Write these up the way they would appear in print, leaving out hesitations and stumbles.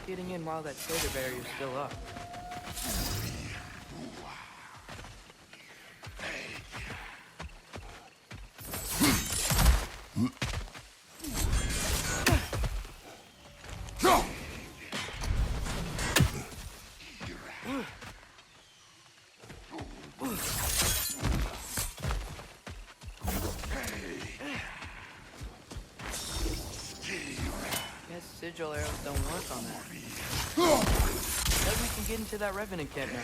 Getting in while that soda barrier's still up. Sigil arrows don't work on that. Maybe we can get into that Revenant camp now.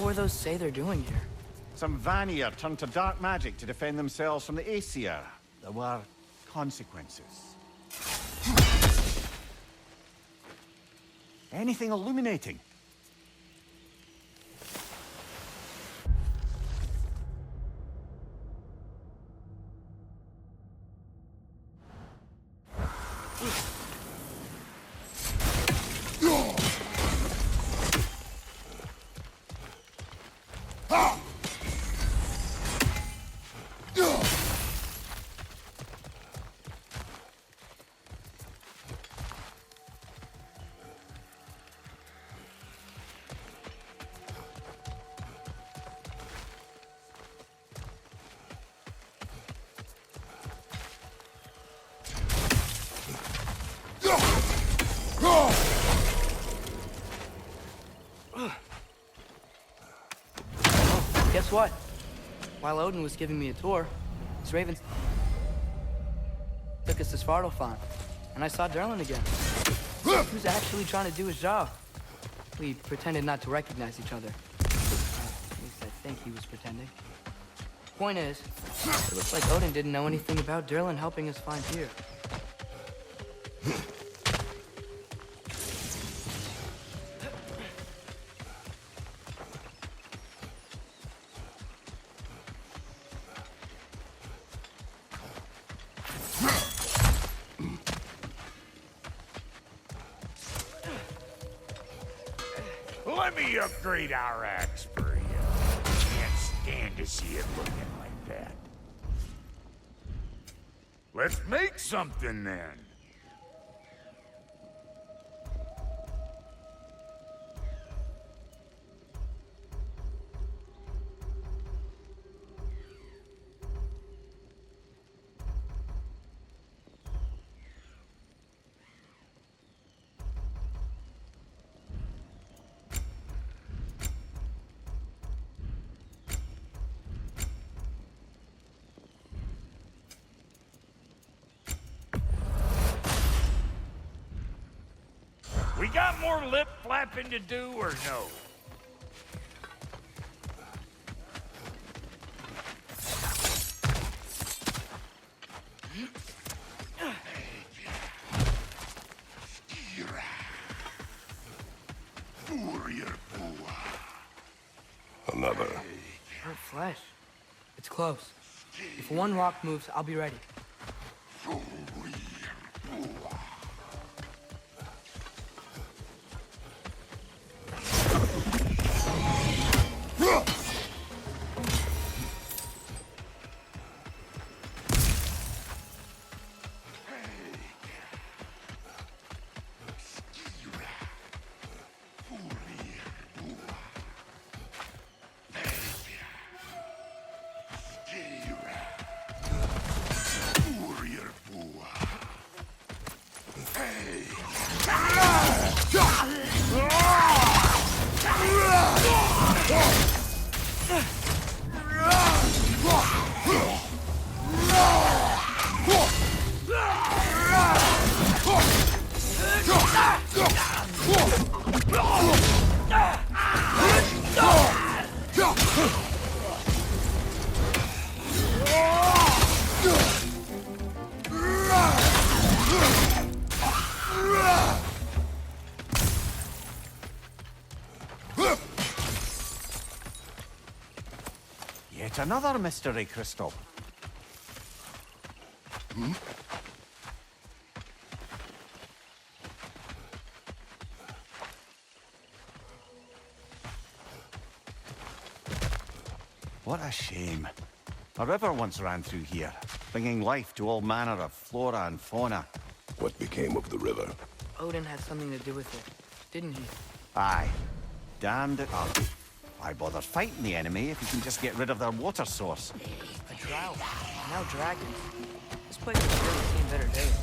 What do those say they're doing here? Some Vanir turned to dark magic to defend themselves from the Aesir. There were consequences. Anything illuminating? Guess what? While Odin was giving me a tour, his ravens took us to Svartalfheim, and I saw Durlin again. He was actually trying to do his job. We pretended not to recognize each other. At least I think he was pretending. Point is, it looks like Odin didn't know anything about Durlin helping us find Tyr. Let me upgrade our axe for you. Can't stand to see it looking like that. Let's make something then. We got more lip flapping to do or no? another. Hurt flesh. It's close. If one rock moves, I'll be ready. Yet another mystery crystal. What a shame. A river once ran through here, bringing life to all manner of flora and fauna. What became of the river? Odin had something to do with it, didn't he? Aye. Damned it up. Why bother fighting the enemy if you can just get rid of their water source? A drought. Now dragons. This place has really seen better days.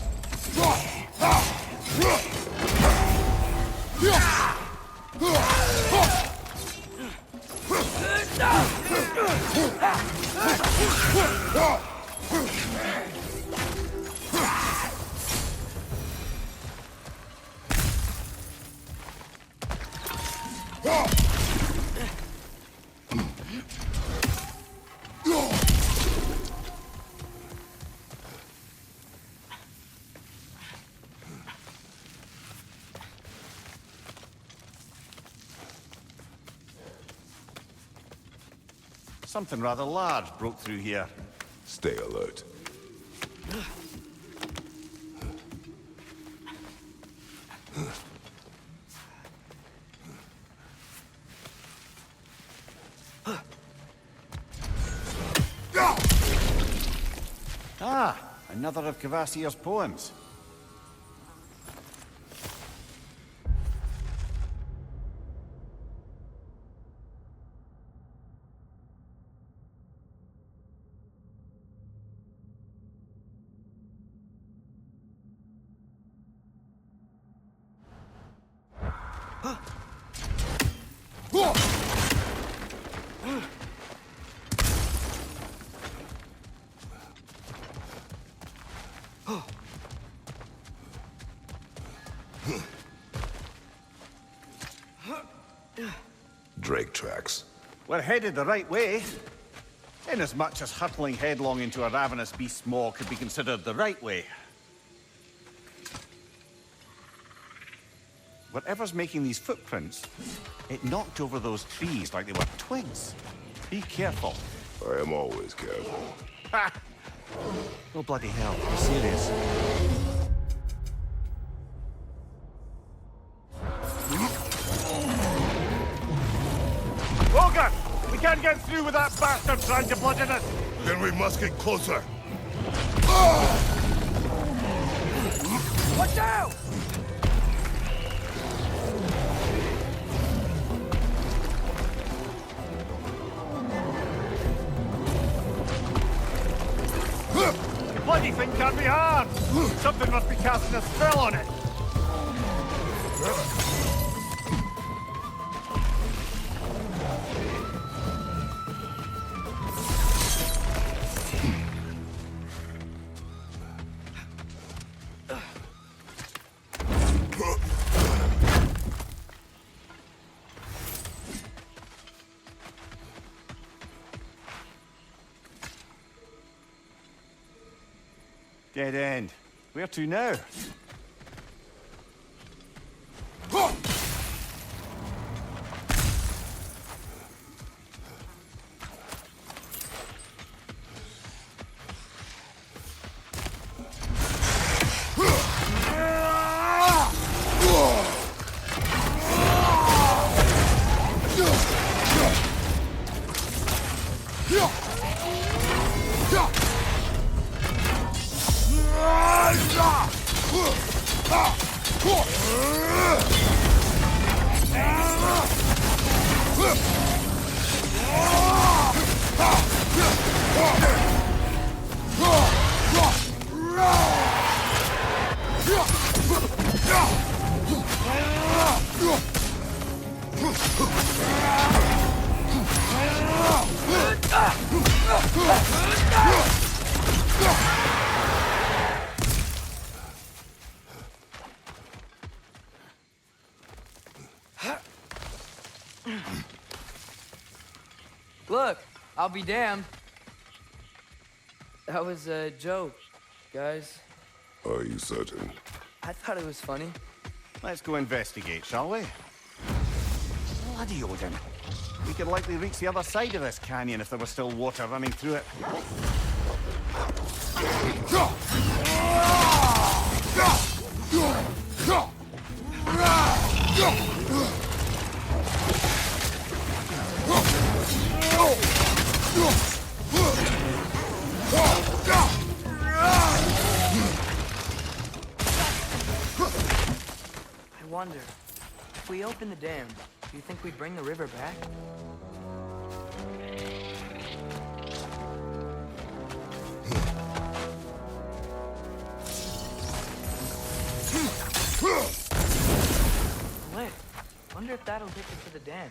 Something rather large broke through here. Stay alert. Ah, another of Kvasir's poems. Drake tracks. We're headed the right way. Inasmuch as hurtling headlong into a ravenous beast's maw could be considered the right way. Whatever's making these footprints, it knocked over those trees like they were twigs. Be careful. I am always careful. Ha! Oh, bloody hell. Be serious. Logan! We can't get through with that bastard trying to bludgeon us! Then we must get closer. Watch out! The bloody thing can't be hard! Something must be casting a spell on it! Dead end. Where to now? Look, I'll be damned. That was a joke, guys. Are you certain? I thought it was funny. Let's go investigate, shall we? Bloody Odin. We could likely reach the other side of this canyon if there was still water running through it. I wonder, if we open the dam, do you think we'd bring the river back? Wait, wonder if that'll take us to the dam.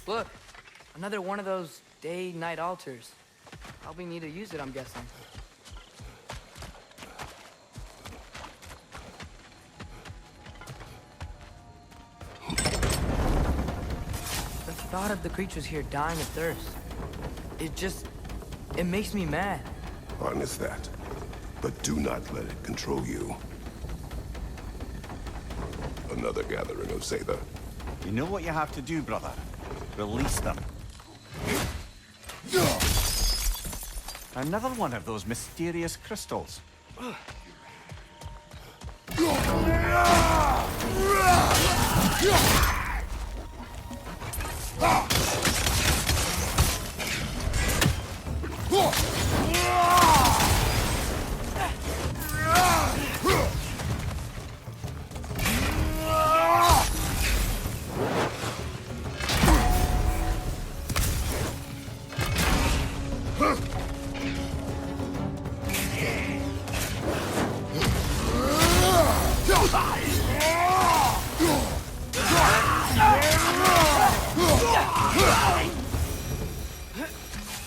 Look, another one of those day-night altars. Probably need to use it, I'm guessing. The thought of the creatures here dying of thirst, it makes me mad. Harness that. But do not let it control you. Another gathering of Sather. You know what you have to do, brother. Release them. Another one of those mysterious crystals.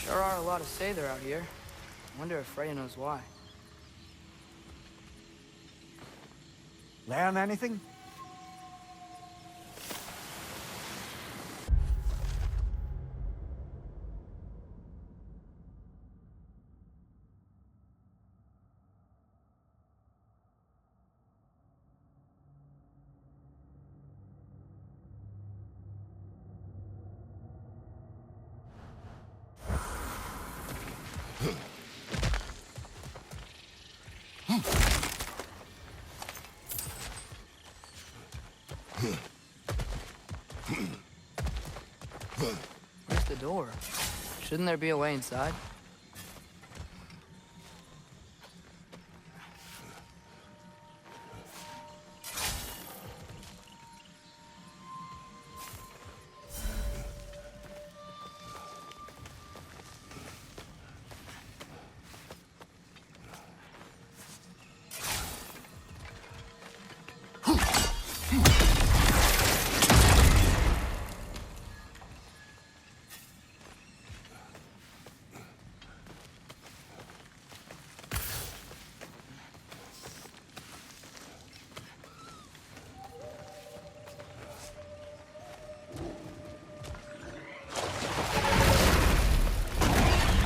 Sure are a lot of Sather out here. Wonder if Freya knows why. Learn anything? Where's the door? Shouldn't there be a way inside?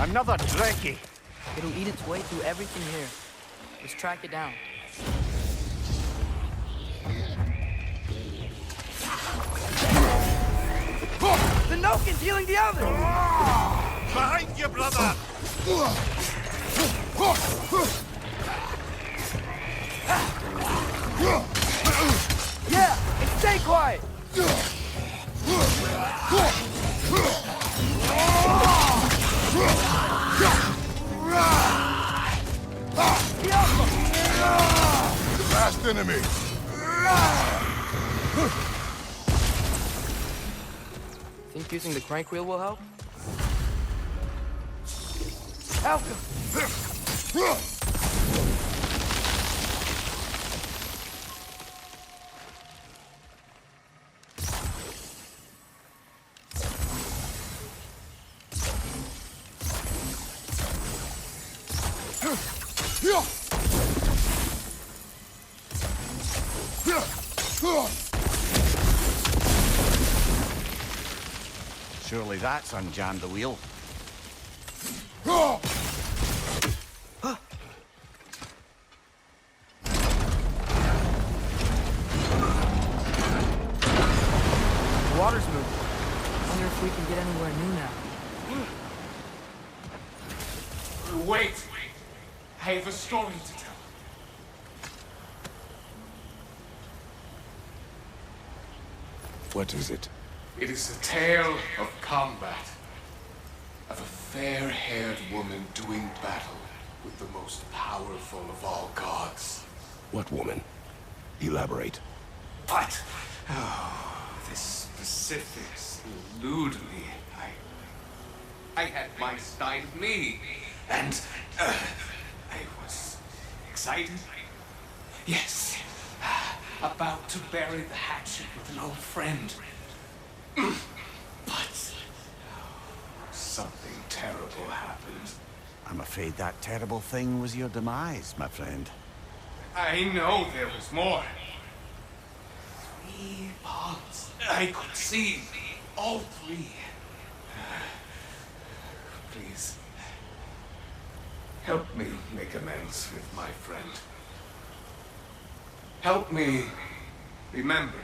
Another Dreki! It'll eat its way through everything here. Let's track it down. The Nokin's healing the other! Behind you, brother! Yeah! Last enemy. Think using the crank wheel will help? Help him! Surely that's unjammed the wheel. The water's moving. Wonder if we can get anywhere new now. Wait! I have a story to tell. What is it? It is a tale of combat. Of a fair-haired woman doing battle with the most powerful of all gods. What woman? Elaborate. But, oh, the specifics elude me. I had my style me, and I was excited. Yes, about to bury the hatchet with an old friend. But something terrible happened. I'm afraid that terrible thing was your demise, my friend. I know there was more. 3 ponds. I could see all 3. Please, help me make amends with my friend. Help me remember.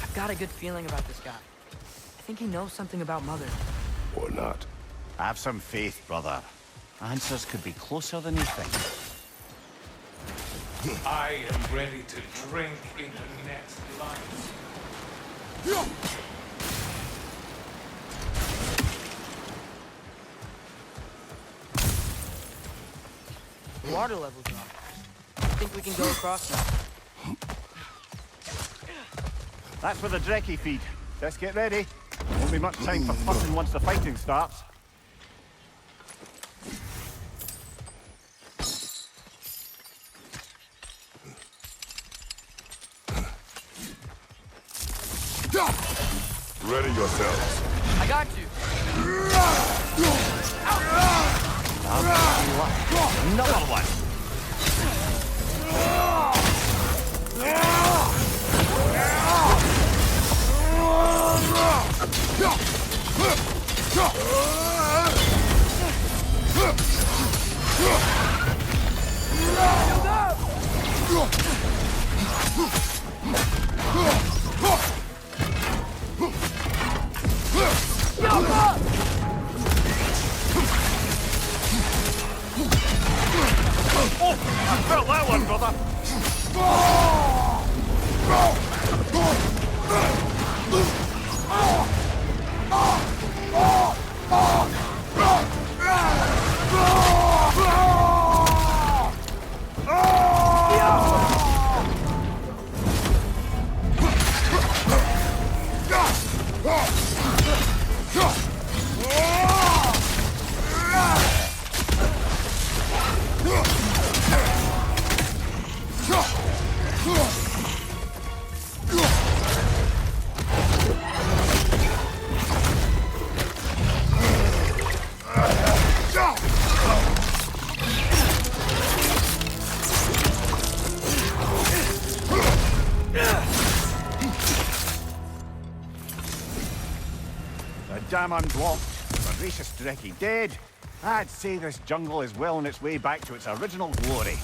I've got a good feeling about this guy. I think he knows something about Mother. Or not. Have some faith, brother. Answers could be closer than you think. I am ready to drink in the next life. The water level's up. I think we can go across now. That's for the Drekkie feed. Let's get ready. Won't be much time for fussing once the fighting starts. Ready yourselves. I got you. Another one. Oh, I felt that one, brother. Dam unblocked, voracious Drekkie dead. I'd say this jungle is well on its way back to its original glory.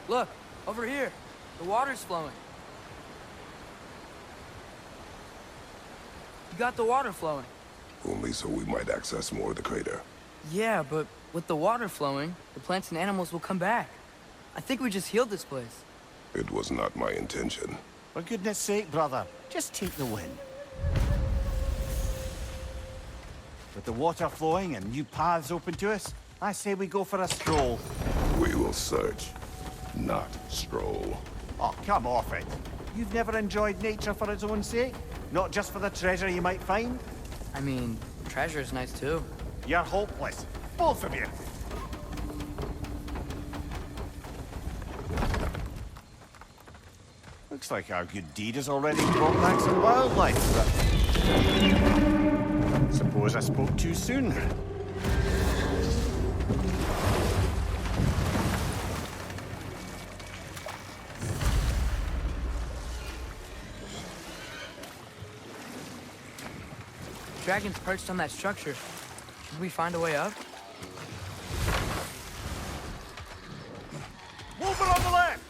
Look, over here. The water's flowing. You got the water flowing. Only so we might access more of the crater. Yeah, but with the water flowing, the plants and animals will come back. I think we just healed this place. It was not my intention. For goodness sake, brother, just take the win. With the water flowing and new paths open to us, I say we go for a stroll. We will search, not stroll. Oh, come off it. You've never enjoyed nature for its own sake? Not just for the treasure you might find? I mean, treasure's nice too. You're hopeless. Both of you. Looks like our good deed has already brought back some wildlife, but... Suppose I spoke too soon. Dragon's perched on that structure. Should we find a way up? Movement on the left!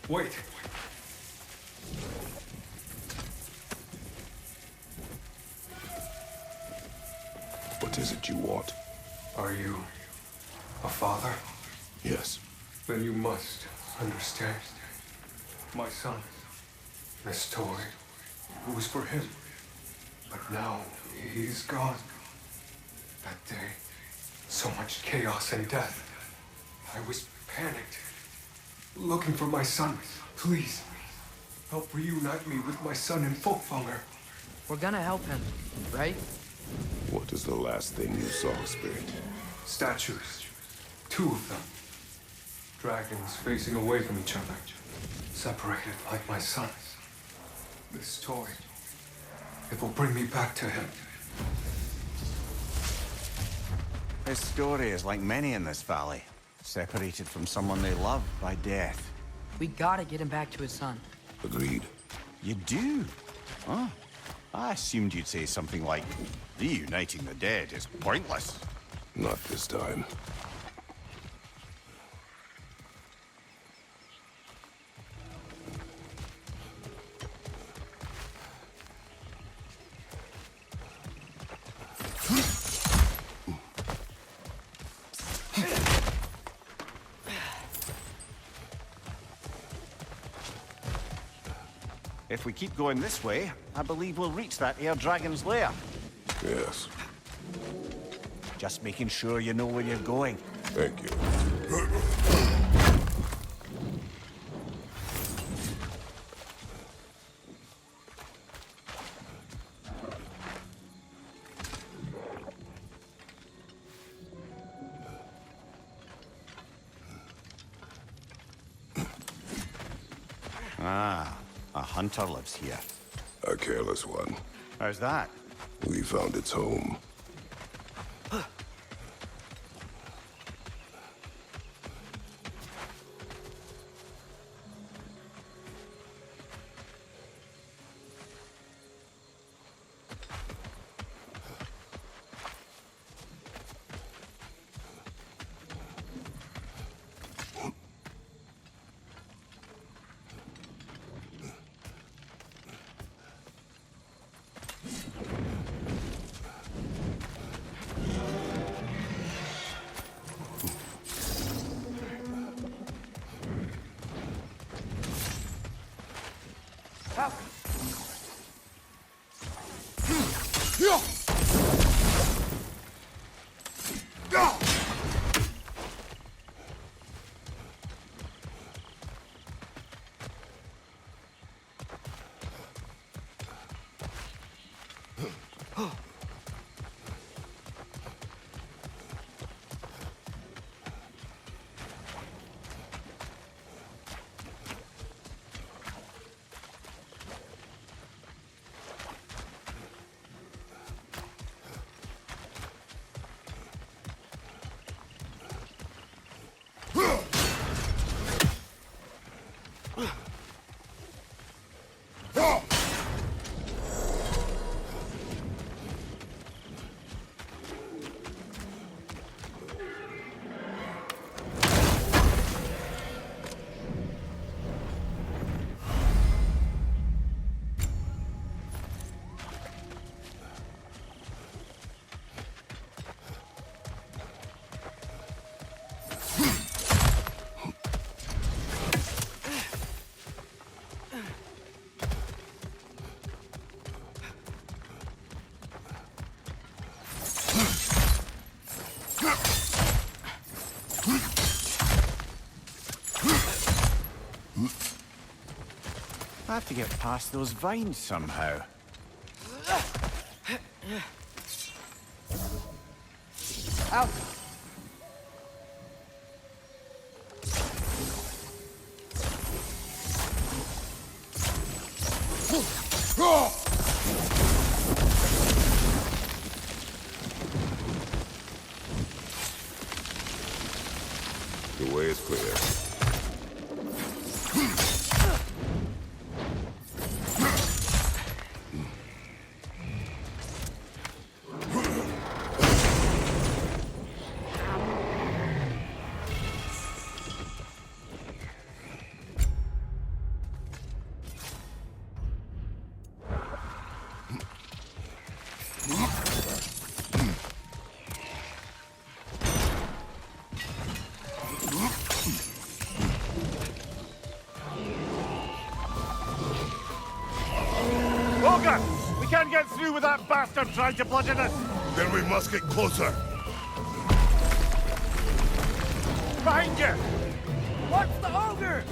Wait. What is it you want? Are you a father? Yes. Then you must understand. My son, this toy, it was for him. But now he's gone. That day, so much chaos and death. I was panicked, looking for my son. Please, help reunite me with my son in Folkvanger. We're gonna help him, right? What is the last thing you saw, Spirit? Statues. 2 of them. Dragons facing away from each other. Separated like my son. This toy, it will bring me back to him. His story is like many in this valley. Separated from someone they love by death. We gotta get him back to his son. Agreed. You do? Huh? I assumed you'd say something like, reuniting the dead is pointless. Not this time. If we keep going this way, I believe we'll reach that air dragon's lair. Yes. Just making sure you know where you're going. Thank you. Ah, a hunter lives here. A careless one. How's that? We found its home. I have to get past those vines somehow. Out. The way is clear. Ogre! We can't get through with that bastard trying to bludgeon us! Then we must get closer. Behind you! What's the ogre?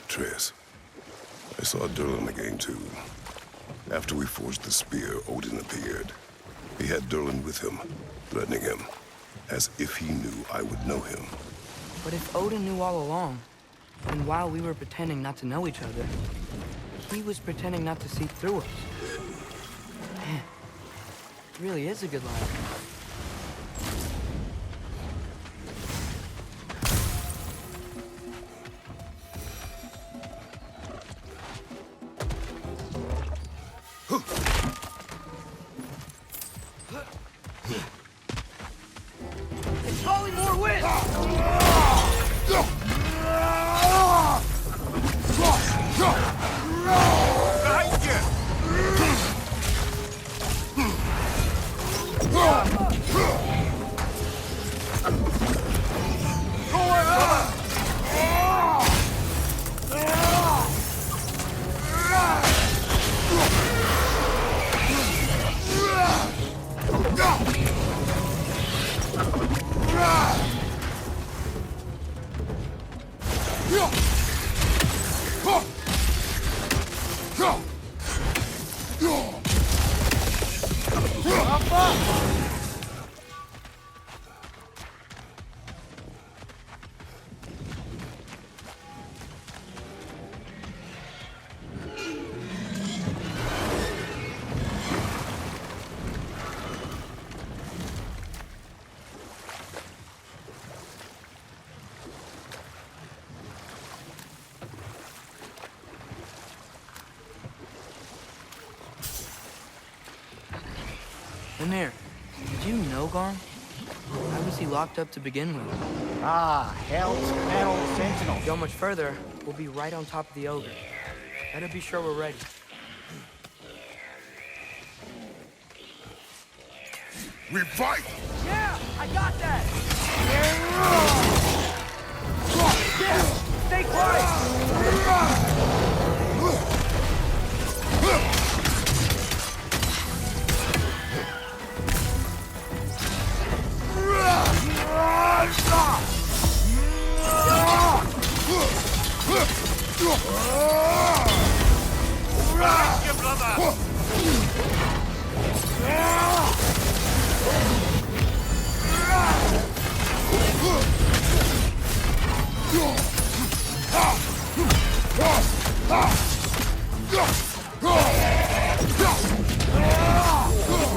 Triss, I saw Durlin again too. After we forged the spear, Odin appeared. He had Durlin with him, threatening him, as if he knew I would know him. But if Odin knew all along, then while we were pretending not to know each other, he was pretending not to see through us. Man, it really is a good lie. It's calling more wind! Behind you! Amir, did you know Garm? Why was he locked up to begin with? Ah, Hell's Herald Sentinel. Go much further, we'll be right on top of the ogre. Better be sure we're ready. We fight! Yeah, I got that! Yeah, stay quiet! Behind you, brother!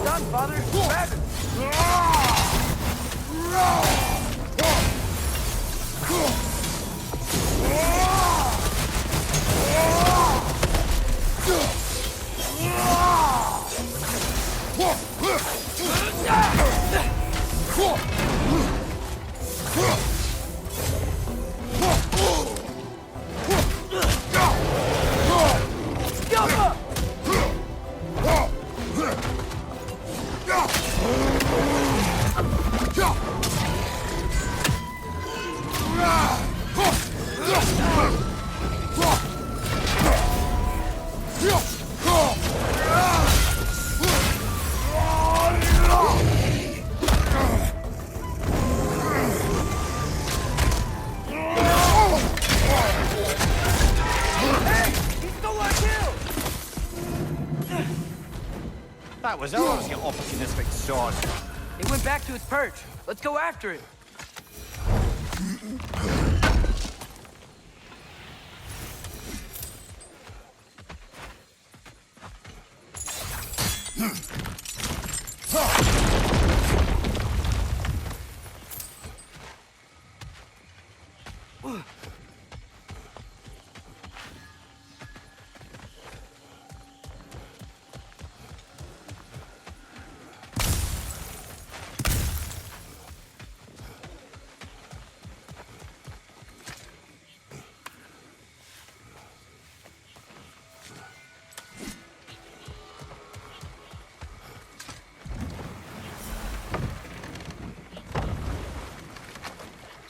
Done, father! Grab it! That was ours, you opportunistic sod. It went back to its perch. Let's go after it.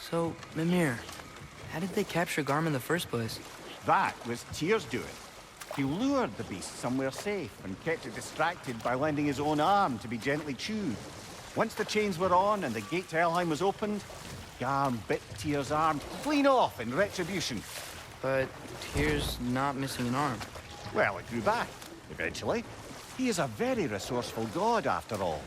So, Mimir, how did they capture Garm in the first place? That was Tyr's doing. He lured the beast somewhere safe and kept it distracted by lending his own arm to be gently chewed. Once the chains were on and the gate to Helheim was opened, Garm bit Tyr's arm clean off in retribution. But Tyr's not missing an arm. Well, it grew back, eventually. He is a very resourceful god, after all.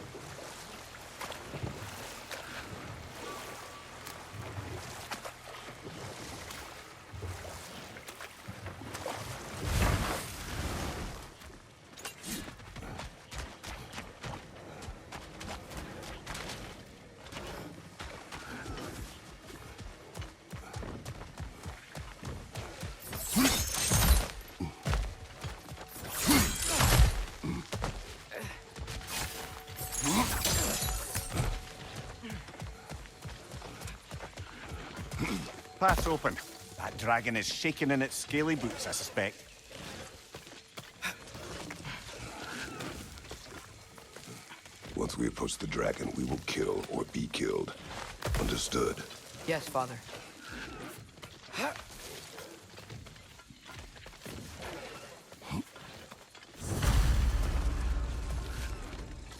Path's open. That dragon is shaking in its scaly boots, I suspect. Once we approach the dragon, we will kill or be killed. Understood? Yes, Father.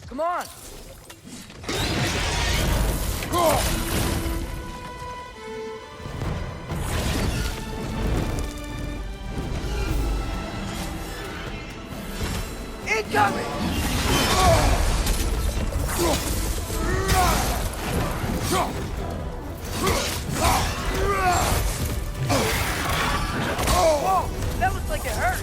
Come on! Incoming! Whoa! That looks like it hurt!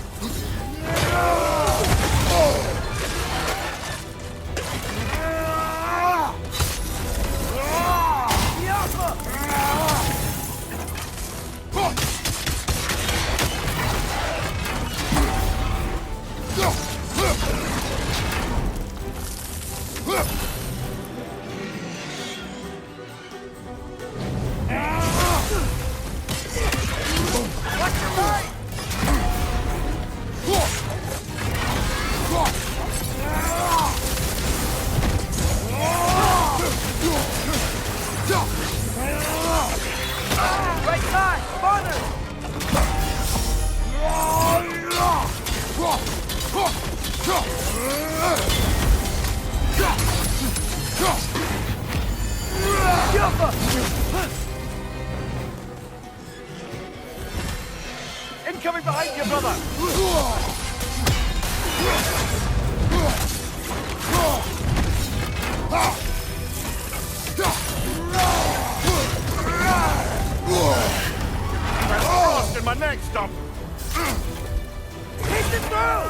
Right side! Farther! Incoming behind you, brother! I'm lost in my neck stump! Take it through!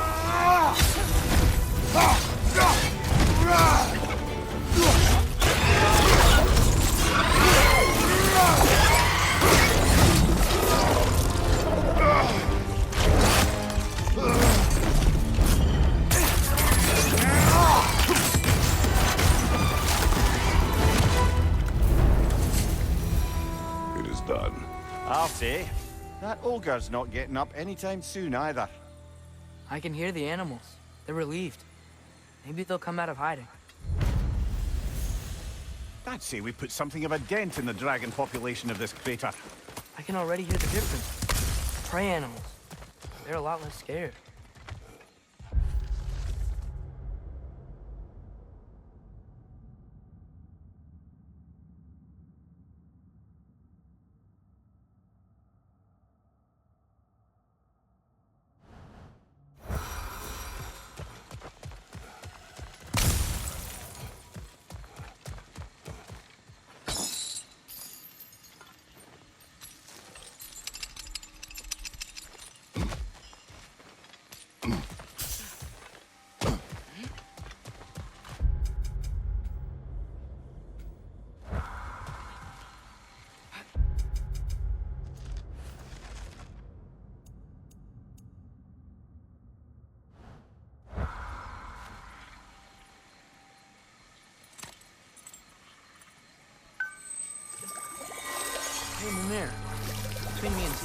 It is done. I'll say, that ogre's not getting up anytime soon either. I can hear the animals. They're relieved. Maybe they'll come out of hiding. I'd say we put something of a dent in the dragon population of this crater. I can already hear the difference. Prey animals. They're a lot less scared.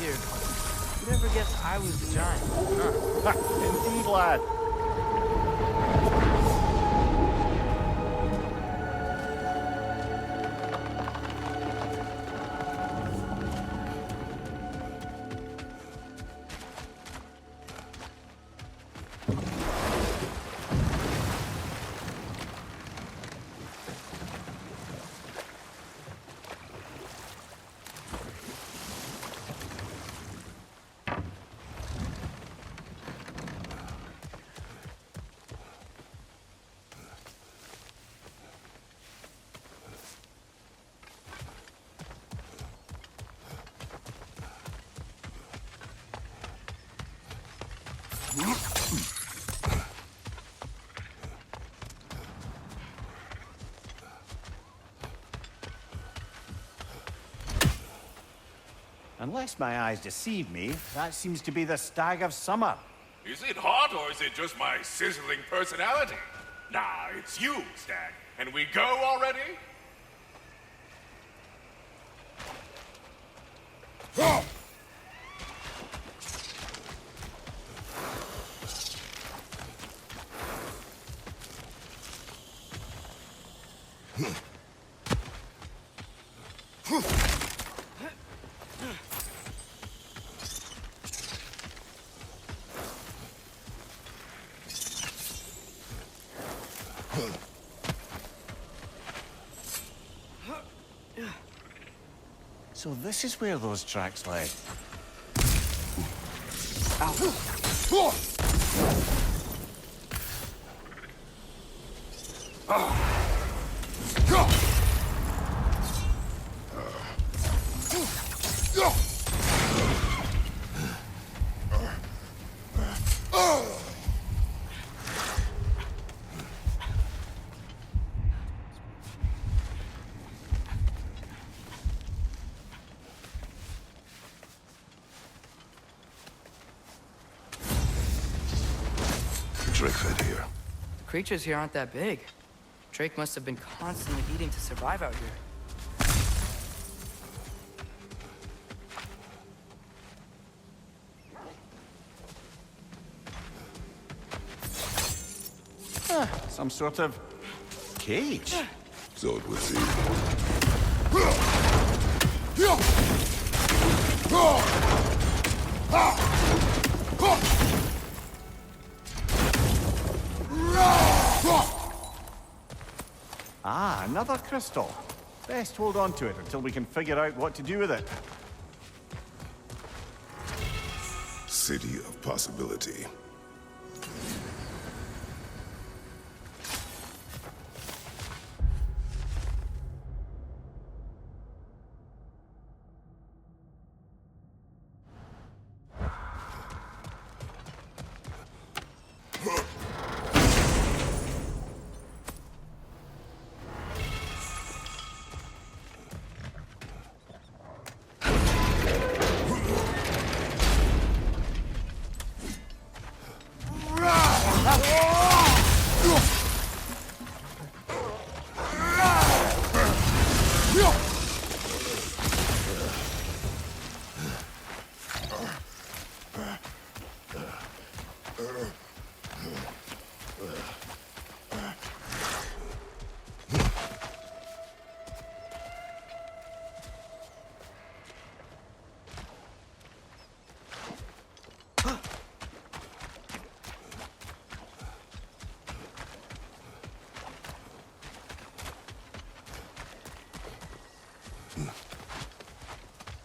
here. Who'd ever guess I was the giant? Huh. Indeed, lad. Unless my eyes deceive me, that seems to be the Stag of Summer. Is it hot, or is it just my sizzling personality? Nah, it's you, Stag. And we go already? So this is where those tracks led. Drake fed here. The creatures here aren't that big. Drake must have been constantly eating to survive out here. Some sort of cage. So it would seem. Ah, another crystal. Best hold on to it until we can figure out what to do with it. City of possibility.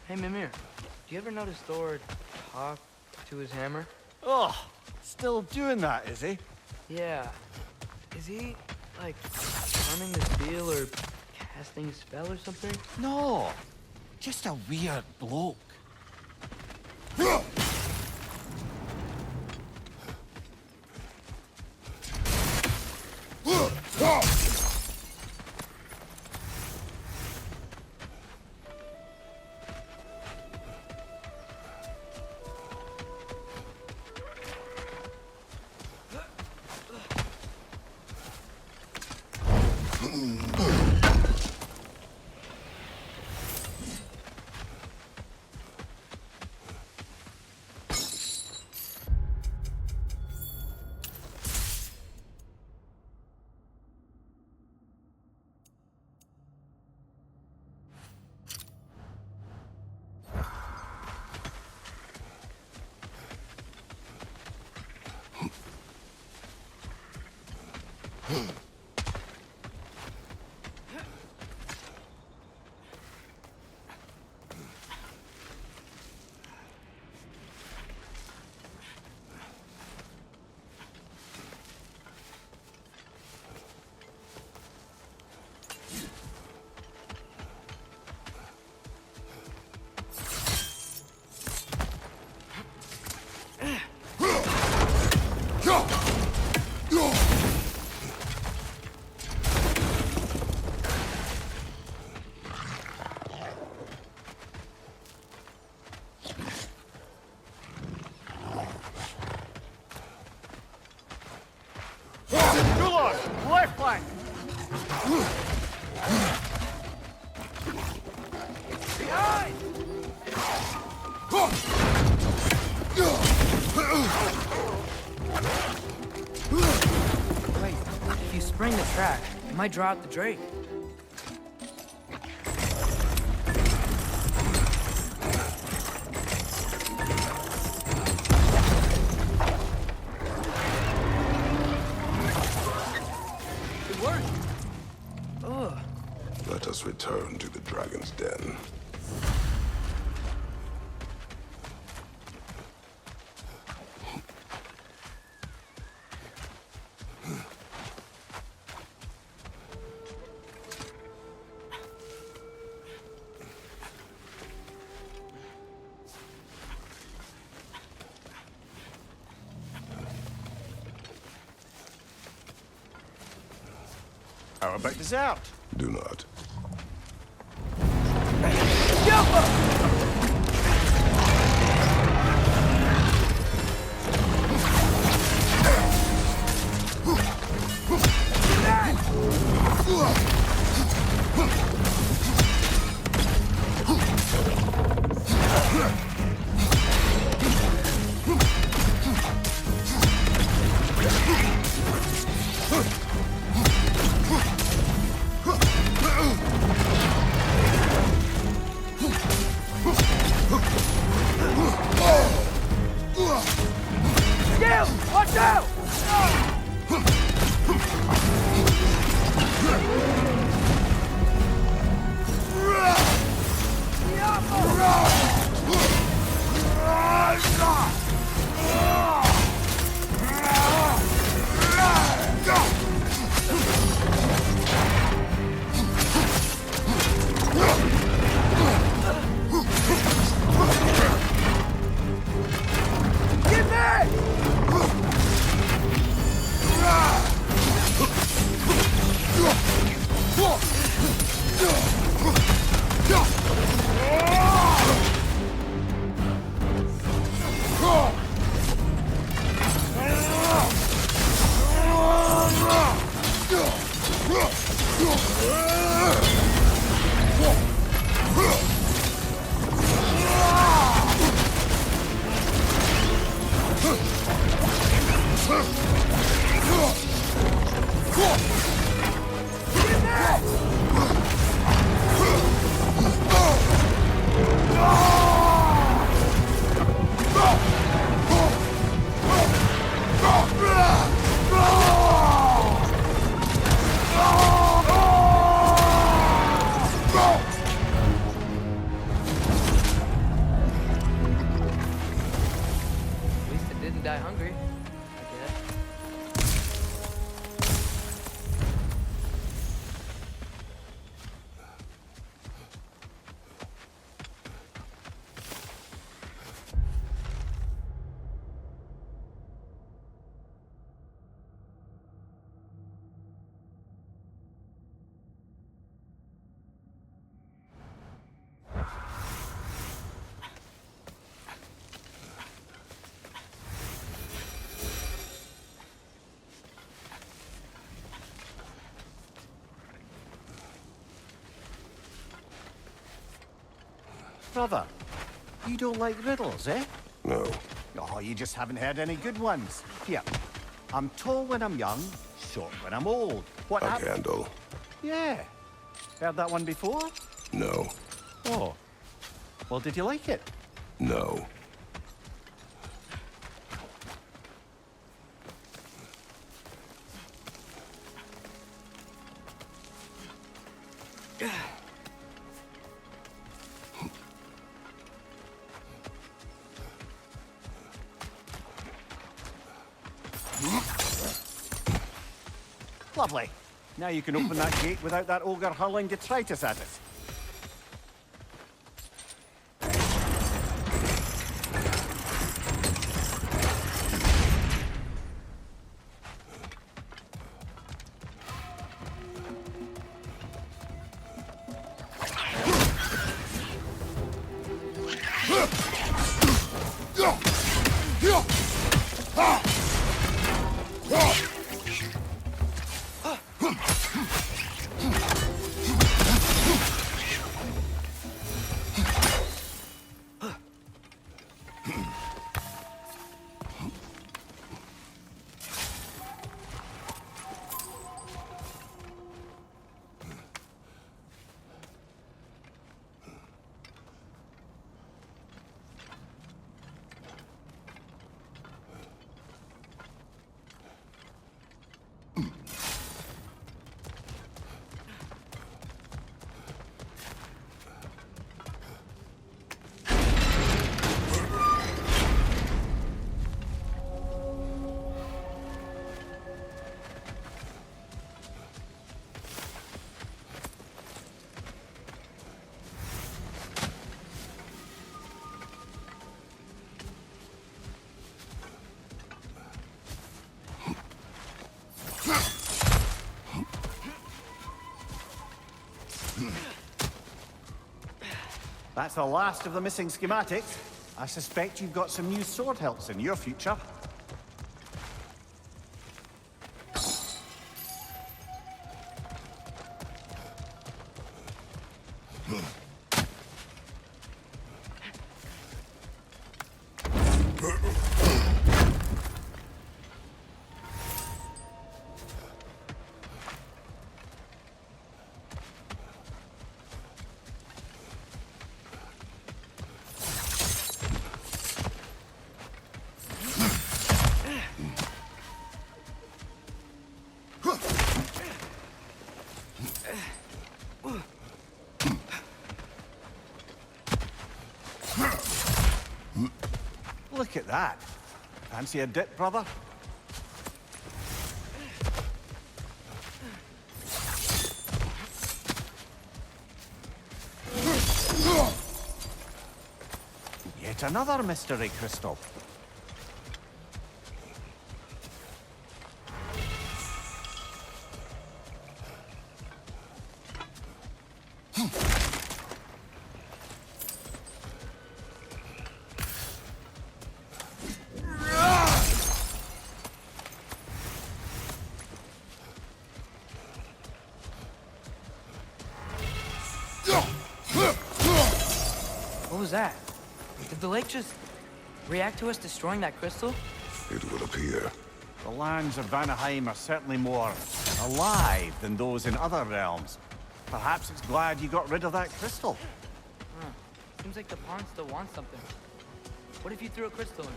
Hey, Mimir, do you ever notice Thor talk to his hammer? Oh, still doing that, is he? Yeah. Is he, like, turning the steel or casting a spell or something? No, just a weird bloke. Left flank! Behind! Wait, if you spring the track, it might draw out the Drake. It worked. Ugh. Let us return to the dragon's den. How about dessert? Do not. Watch out! Die hungry, I guess. Brother, you don't like riddles, eh? No. Oh, you just haven't heard any good ones. Here, I'm tall when I'm young, short when I'm old. What A happened? candle. Yeah. Heard that one before? No. Oh. Well, did you like it? No. Lovely. Now you can open that gate without that ogre hurling detritus at it. That's the last of the missing schematics. I suspect you've got some new sword hilts in your future. Look at that. Fancy a dip, brother? Yet another mystery crystal. What was that? Did the lake just react to us destroying that crystal? It would appear. The lands of Vanaheim are certainly more alive than those in other realms. Perhaps it's glad you got rid of that crystal. Huh. Seems like the pond still wants something. What if you threw a crystal in?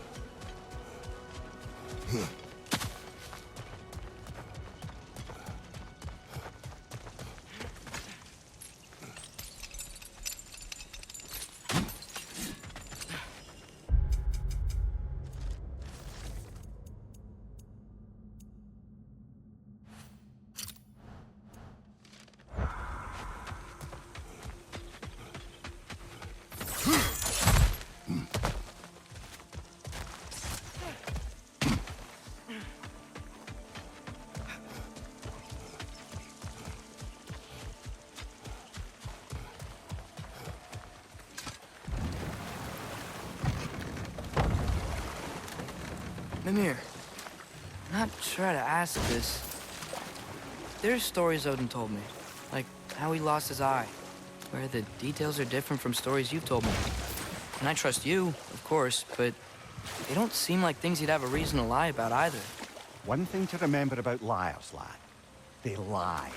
Mimir, I'm not sure to ask this. There's stories Odin told me, like how he lost his eye, where the details are different from stories you've told me. And I trust you, of course, but they don't seem like things he'd have a reason to lie about either. One thing to remember about liars, lad. They lie.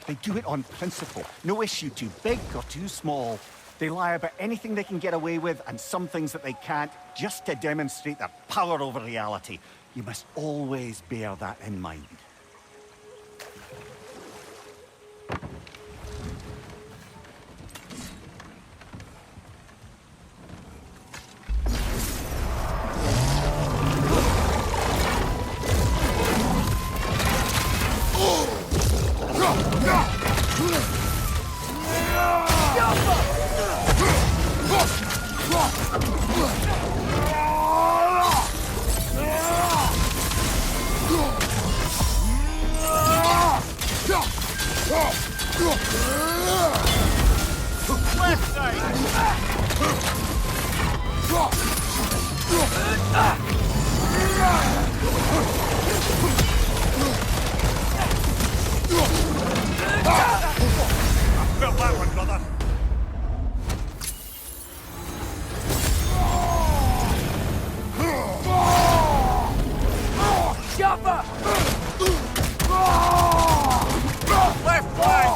They do it on principle. No issue too big or too small. They lie about anything they can get away with and some things that they can't, just to demonstrate their power over reality. You must always bear that in mind. Left side! Felt that one, brother. Jumper! Left flank!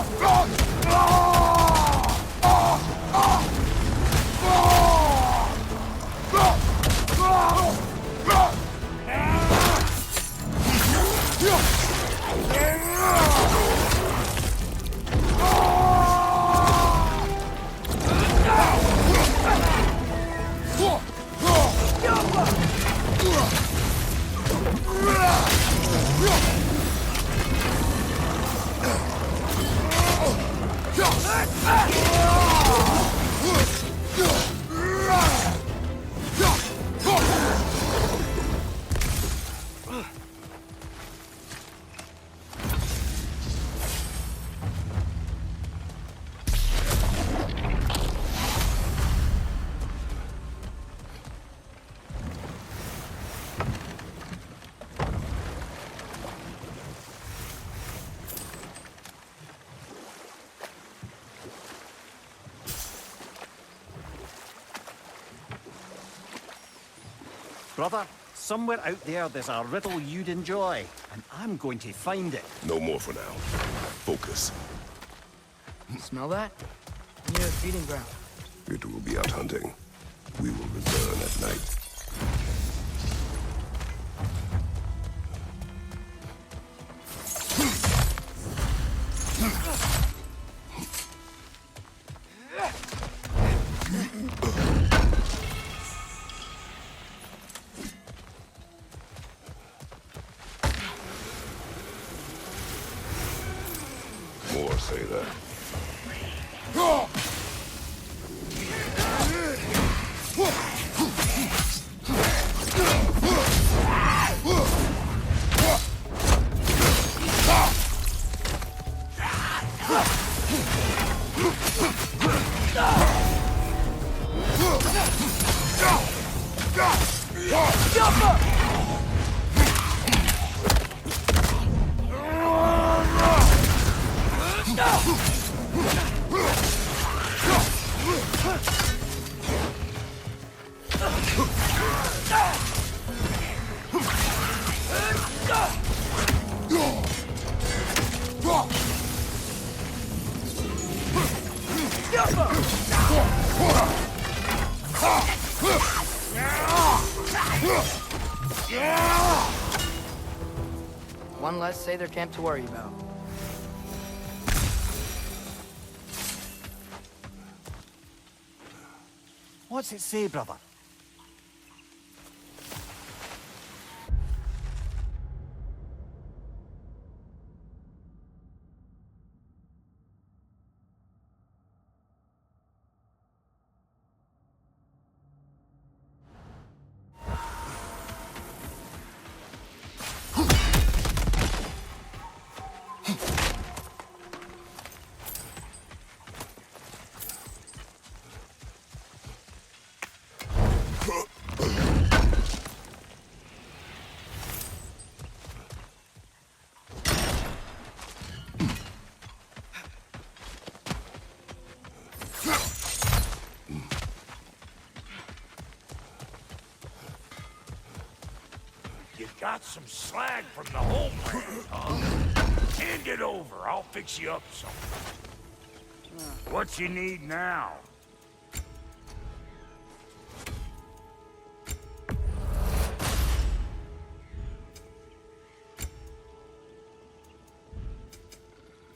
Brother, somewhere out there there's a riddle you'd enjoy, and I'm going to find it. No more for now. Focus. Smell that? Near a feeding ground. It will be out hunting. We will return at night. More say that. One less Sather camp to worry about. What's it say, brother? You got some slag from the homeland, huh? Hand it over. I'll fix you up something. What you need now?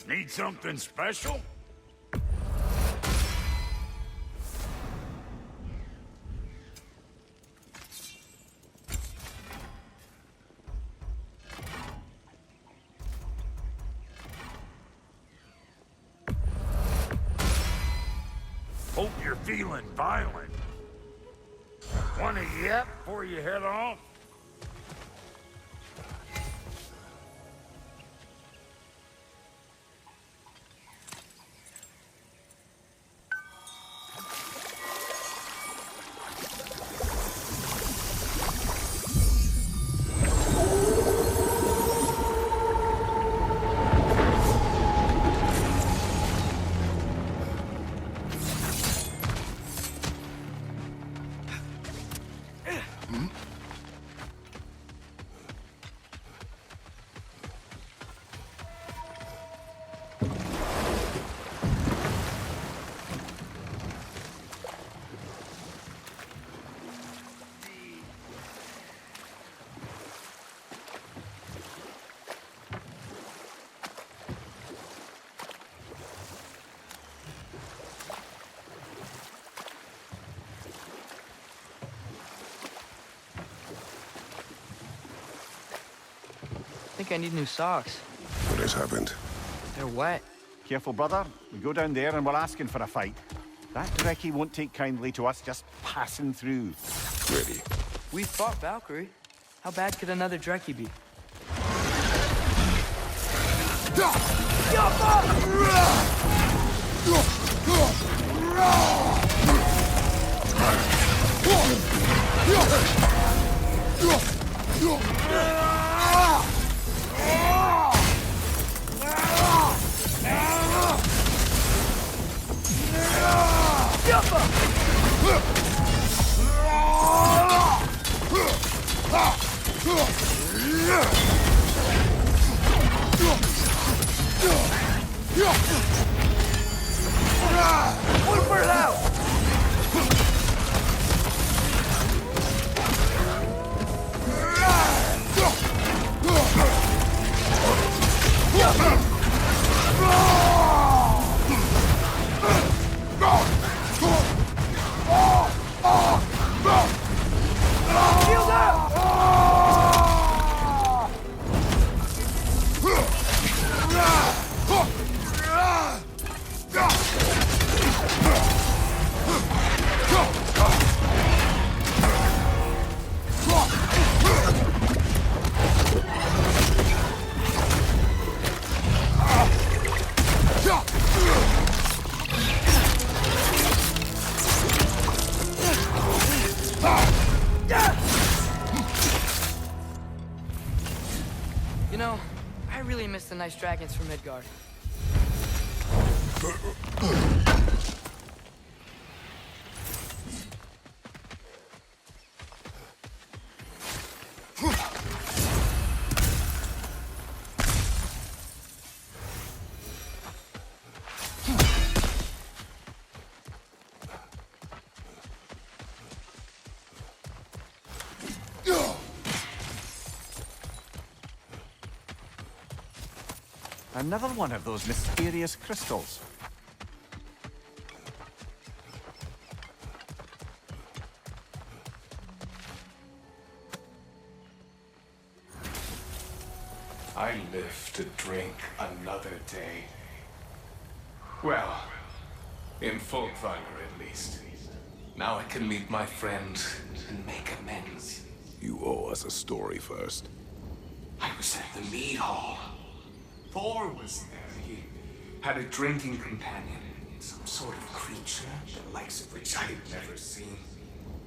Need something special? Hope you're feeling violent. Want a yap before you head off? I think I need new socks. What has happened? They're wet. Careful, brother. We go down there and we're asking for a fight. That Dreckie won't take kindly to us just passing through. Ready. We fought Valkyrie. How bad could another Dreckie be? You know, I really miss the nice dragons from Midgard. Another one of those mysterious crystals. I live to drink another day. Well, in full vigor at least. Now I can meet my friends and make amends. You owe us a story first. I was at the mead hall. Thor was there. He had a drinking companion, some sort of creature, the likes of which I had never seen.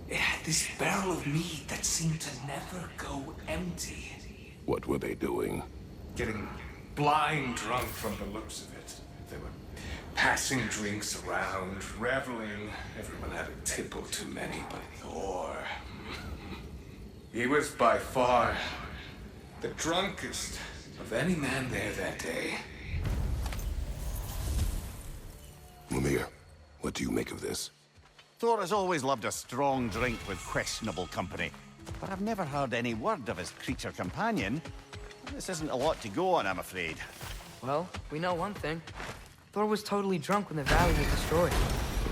It had this barrel of mead that seemed to never go empty. What were they doing? Getting blind drunk from the looks of it. They were passing drinks around, reveling. Everyone had a tip or too many, but Thor... he was by far the drunkest of any man there that day. Mimir, what do you make of this? Thor has always loved a strong drink with questionable company, but I've never heard any word of his creature companion. This isn't a lot to go on, I'm afraid. Well, we know one thing. Thor was totally drunk when the valley was destroyed.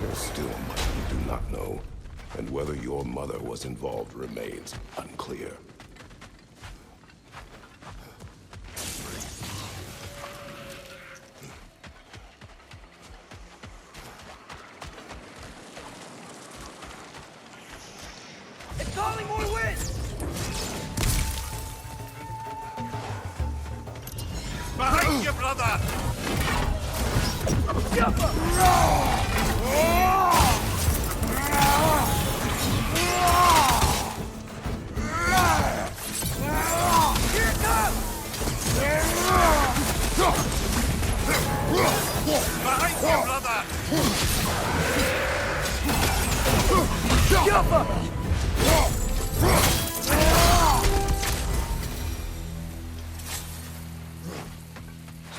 There's still much we do not know, and whether your mother was involved remains unclear. brother! Here it comes! Behind you, brother!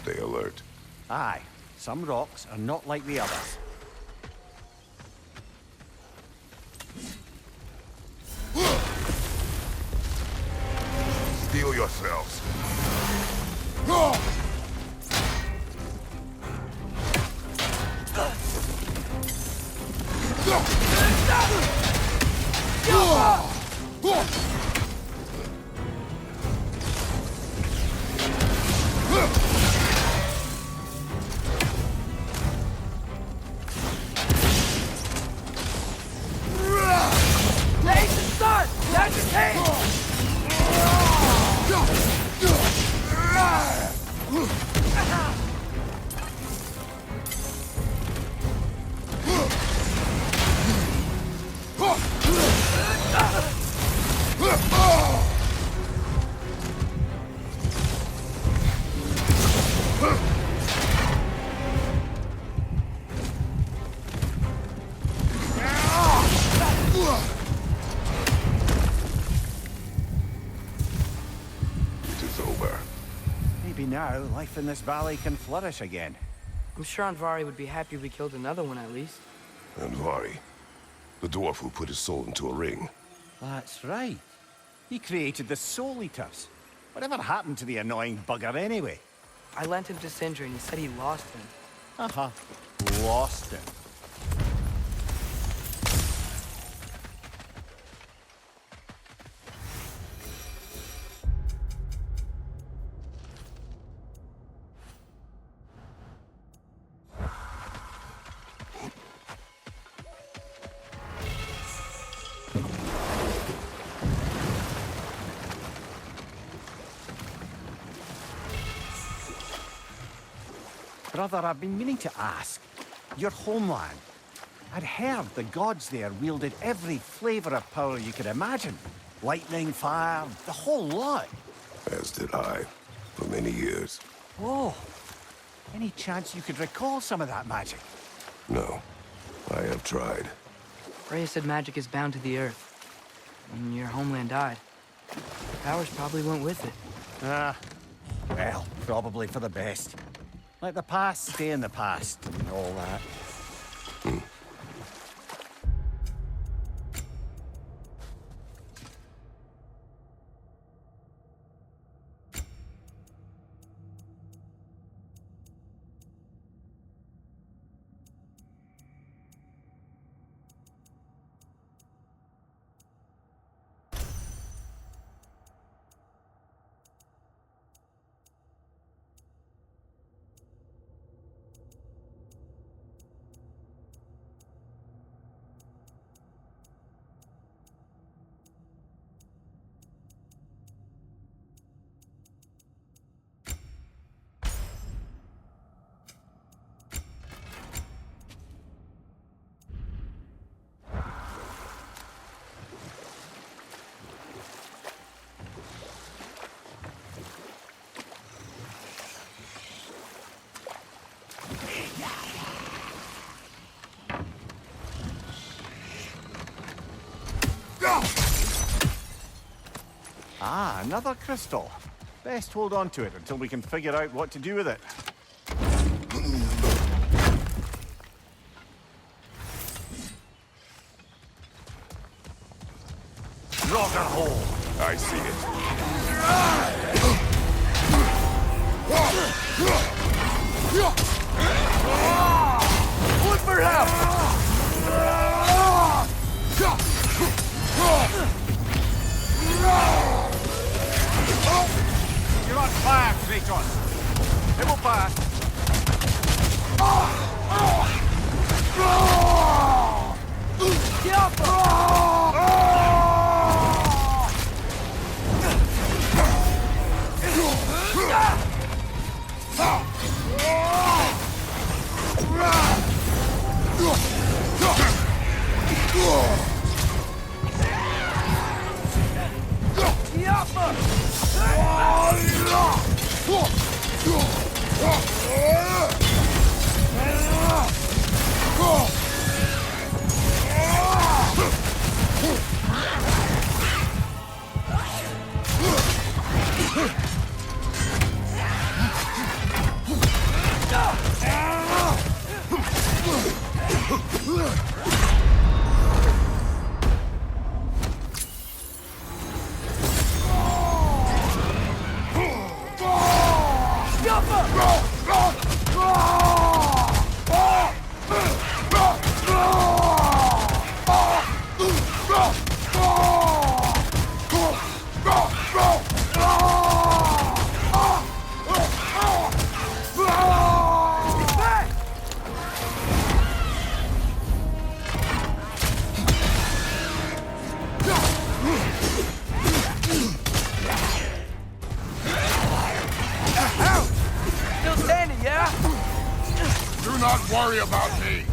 Stay alert. Aye, some rocks are not like the others. Steel yourselves. Nathan, son! That's his hand! It is over. Maybe now life in this valley can flourish again. I'm sure Andvari would be happy if we killed another one at least. And Vari, the dwarf who put his soul into a ring. That's right. He created the Soul Eaters. Whatever happened to the annoying bugger anyway? I lent him to Sindri and he said he lost him. Uh-huh. Lost it. Brother, I've been meaning to ask. Your homeland. I'd heard the gods there wielded every flavor of power you could imagine. Lightning, fire, the whole lot. As did I, for many years. Oh. Any chance you could recall some of that magic? No, I have tried. Freya said magic is bound to the earth. When your homeland died, the powers probably went with it. Well, probably for the best. Let the past stay in the past and all that. Ah, another crystal. Best hold on to it until we can figure out what to do with it. Roger hole. I see it. Look for help! You're on fire, Kratos. It will pass. not worry about me!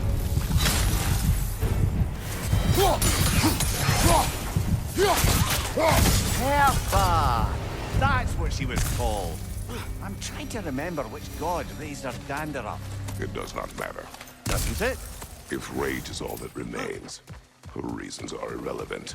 Hertha! That's what she was called. I'm trying to remember which god raised her dander up. It does not matter. Doesn't it? If rage is all that remains, her reasons are irrelevant.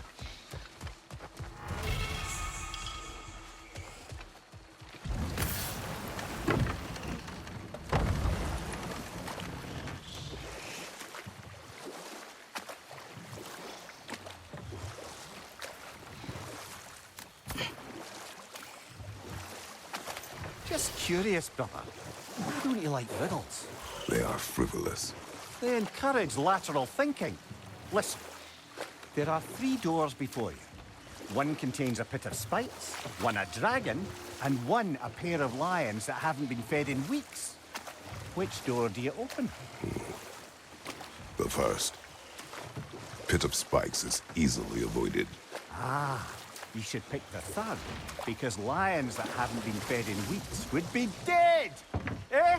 Just curious, brother. Why don't you like riddles? They are frivolous. They encourage lateral thinking. Listen, there are 3 doors before you. One contains a pit of spikes, one a dragon, and one a pair of lions that haven't been fed in weeks. Which door do you open? The first. Pit of spikes is easily avoided. Ah, you should pick the third, because lions that haven't been fed in weeks would be dead! Eh?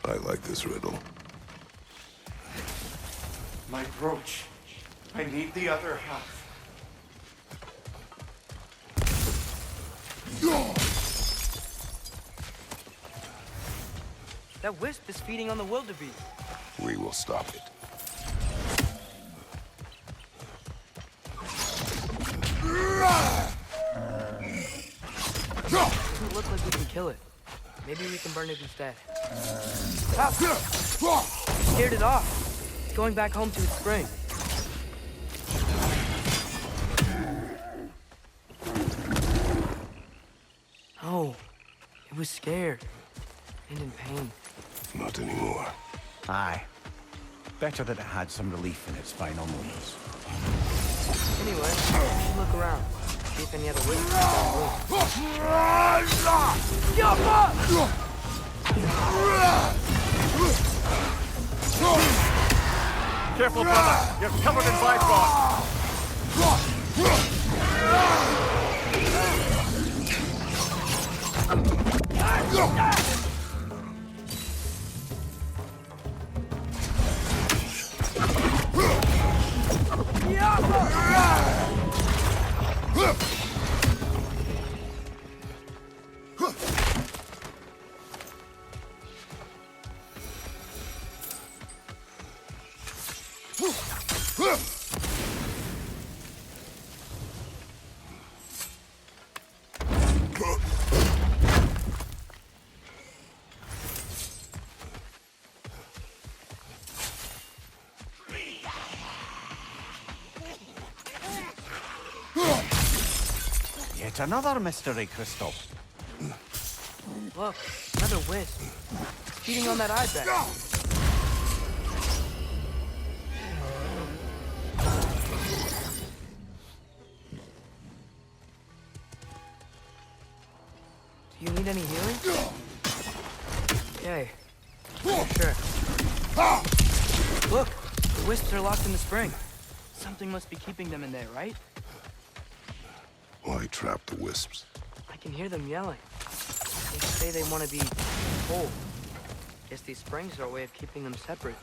I like this riddle. My brooch. I need the other half. That wisp is feeding on the wildebeest. We will stop it. Doesn't look like we can kill it. Maybe we can burn it instead. Ah! Scared it off. It's going back home to its spring. Oh, it was scared and in pain. Not anymore. Aye. Better that it had some relief in its final moments. Anyway, we should look around. See if any other wisps are Careful, brother! You're covered in life rock! Yet another mystery crystal. Look, another wisp. Feeding on that ibex. Do you need any healing? Okay. Sure. Look, the wisps are locked in the spring. Something must be keeping them in there, right? Why trap the wisps? I can hear them yelling. They say they want to be whole. Guess these springs are a way of keeping them separate.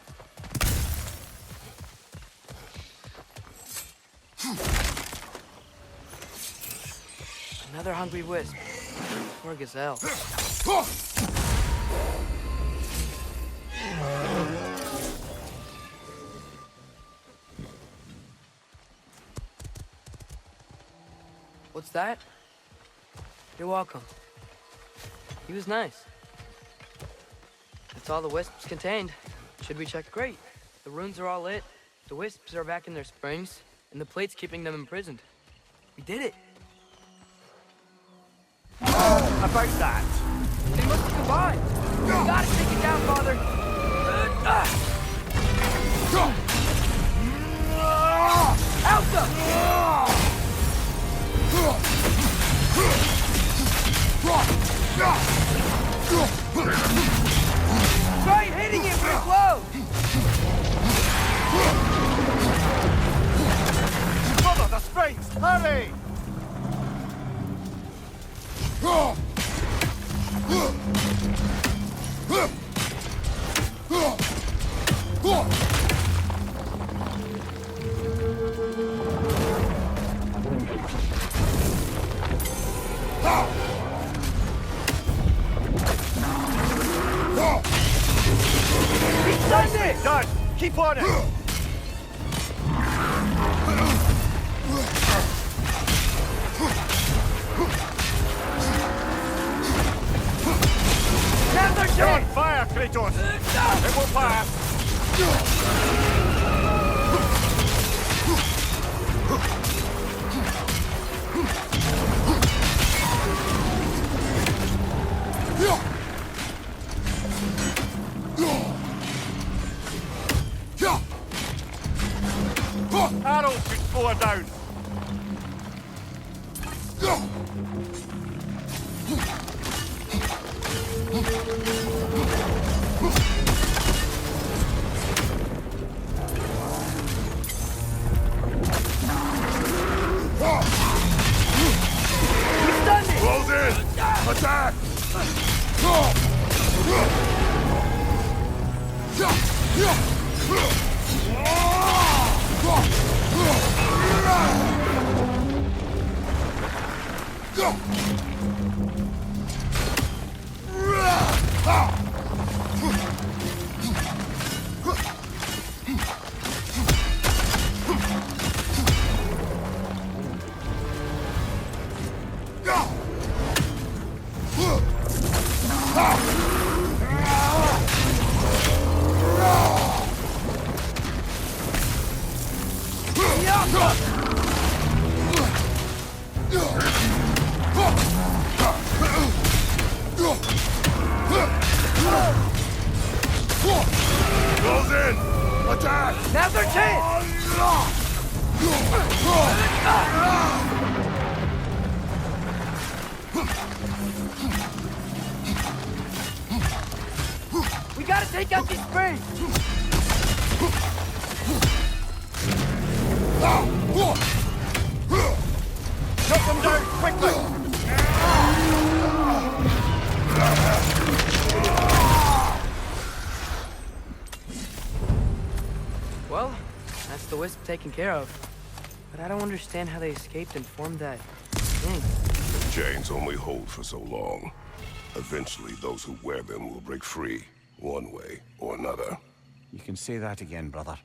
Another hungry wisp. Poor gazelle. What's that? You're welcome. He was nice. That's all the wisps contained. Should we check? Great. The runes are all lit, the wisps are back in their springs, and the plate's keeping them imprisoned. We did it. About that. They must have combined. We gotta take it down, Father. Alpha! Try hitting it with blow! Brother, the springs! Hurry! Keep on it! You're on fire, Kratos! It will pass! Arrows should slow her down. Close in! Attack! Close in! Attack! Now's our chance! We gotta take out these springs! Shut them down, quickly! Well, that's the wisp taken care of. But I don't understand how they escaped and formed that thing. Chains only hold for so long. Eventually, those who wear them will break free, one way or another. You can say that again, brother.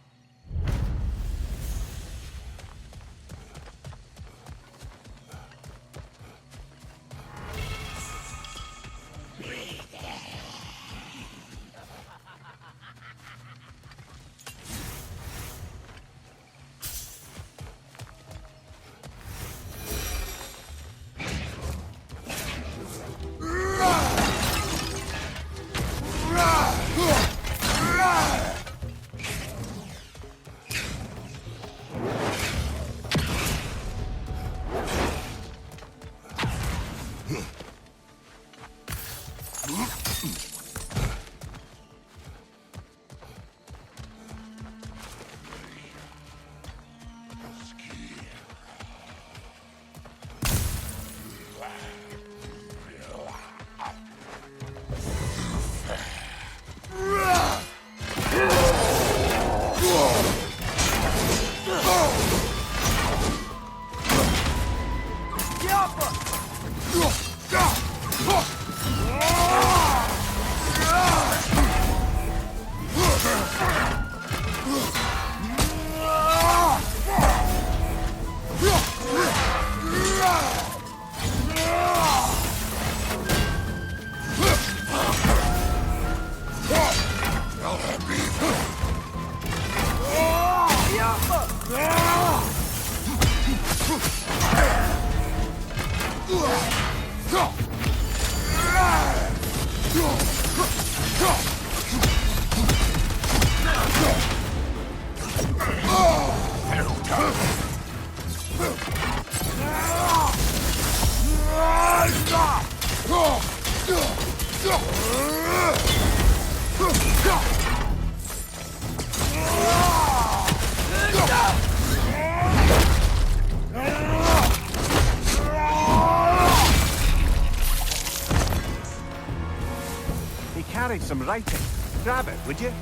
He carried some writing. Grab it, would you?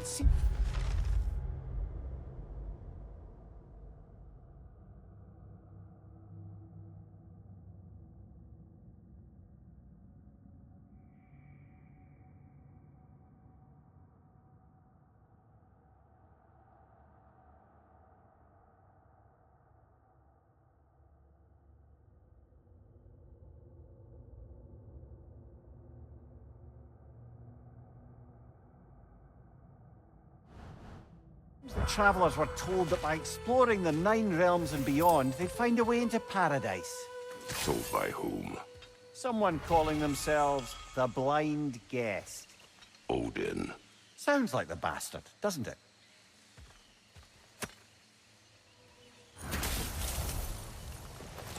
See. The travelers were told that by exploring the 9 realms and beyond, they'd find a way into paradise. Told by whom? Someone calling themselves the Blind Guest. Odin. Sounds like the bastard, doesn't it?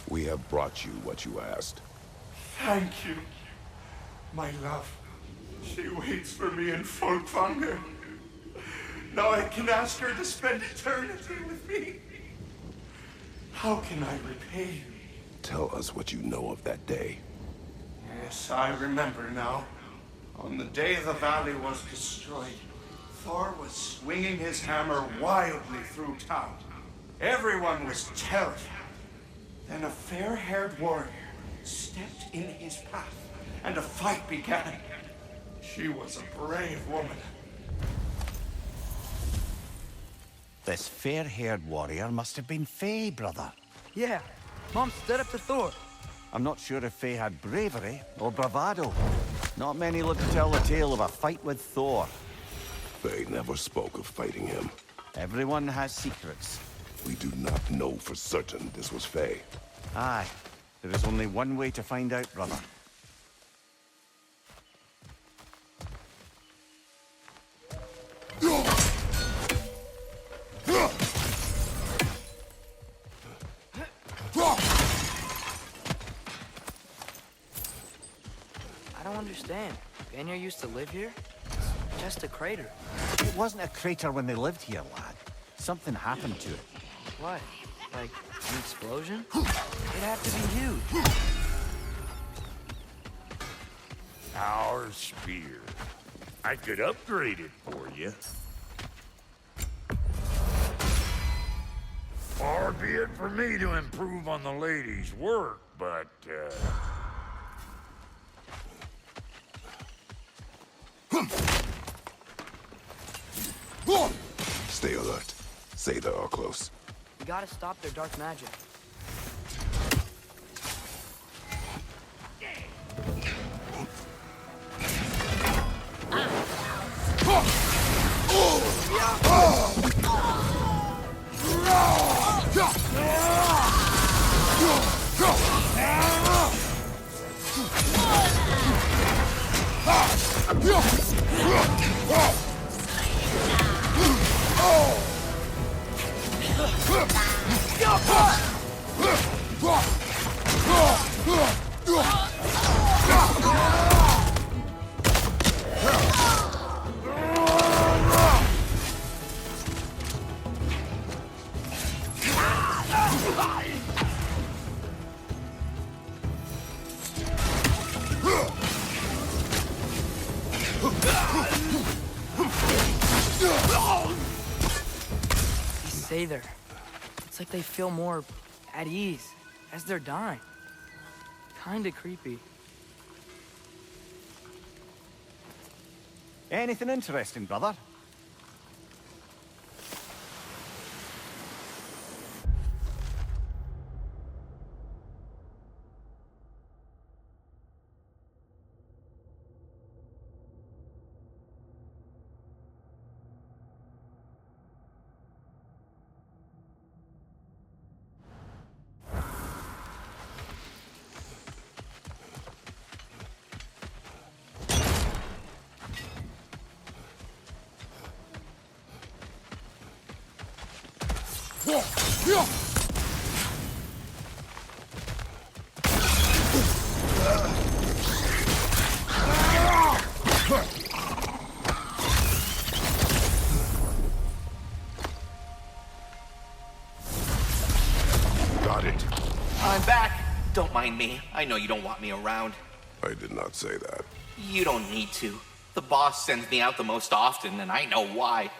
We have brought you what you asked. Thank you, my love. She waits for me in Folkvanger. Now I can ask her to spend eternity with me. How can I repay you? Tell us what you know of that day. Yes, I remember now. On the day the valley was destroyed, Thor was swinging his hammer wildly through town. Everyone was terrified. Then a fair-haired warrior stepped in his path, and a fight began. She was a brave woman. This fair-haired warrior must have been Faye, brother. Yeah, Mom stood up to Thor. I'm not sure if Faye had bravery or bravado. Not many live to tell the tale of a fight with Thor. Faye never spoke of fighting him. Everyone has secrets. We do not know for certain this was Faye. Aye, there is only one way to find out, brother. I don't understand. Vanir used to live here? It's just a crater. It wasn't a crater when they lived here, lad. Something happened to it. What? Like an explosion? It'd have to be huge. Our spear. I could upgrade it for you. Far be it for me to improve on the lady's work, but, Stay alert. Say they are close. We gotta stop their dark magic. Say there. It's like they feel more at ease as they're dying. Kinda creepy. Anything interesting, brother? Got it. I'm back. Don't mind me. I know you don't want me around. I did not say that. You don't need to. The boss sends me out the most often, and I know why.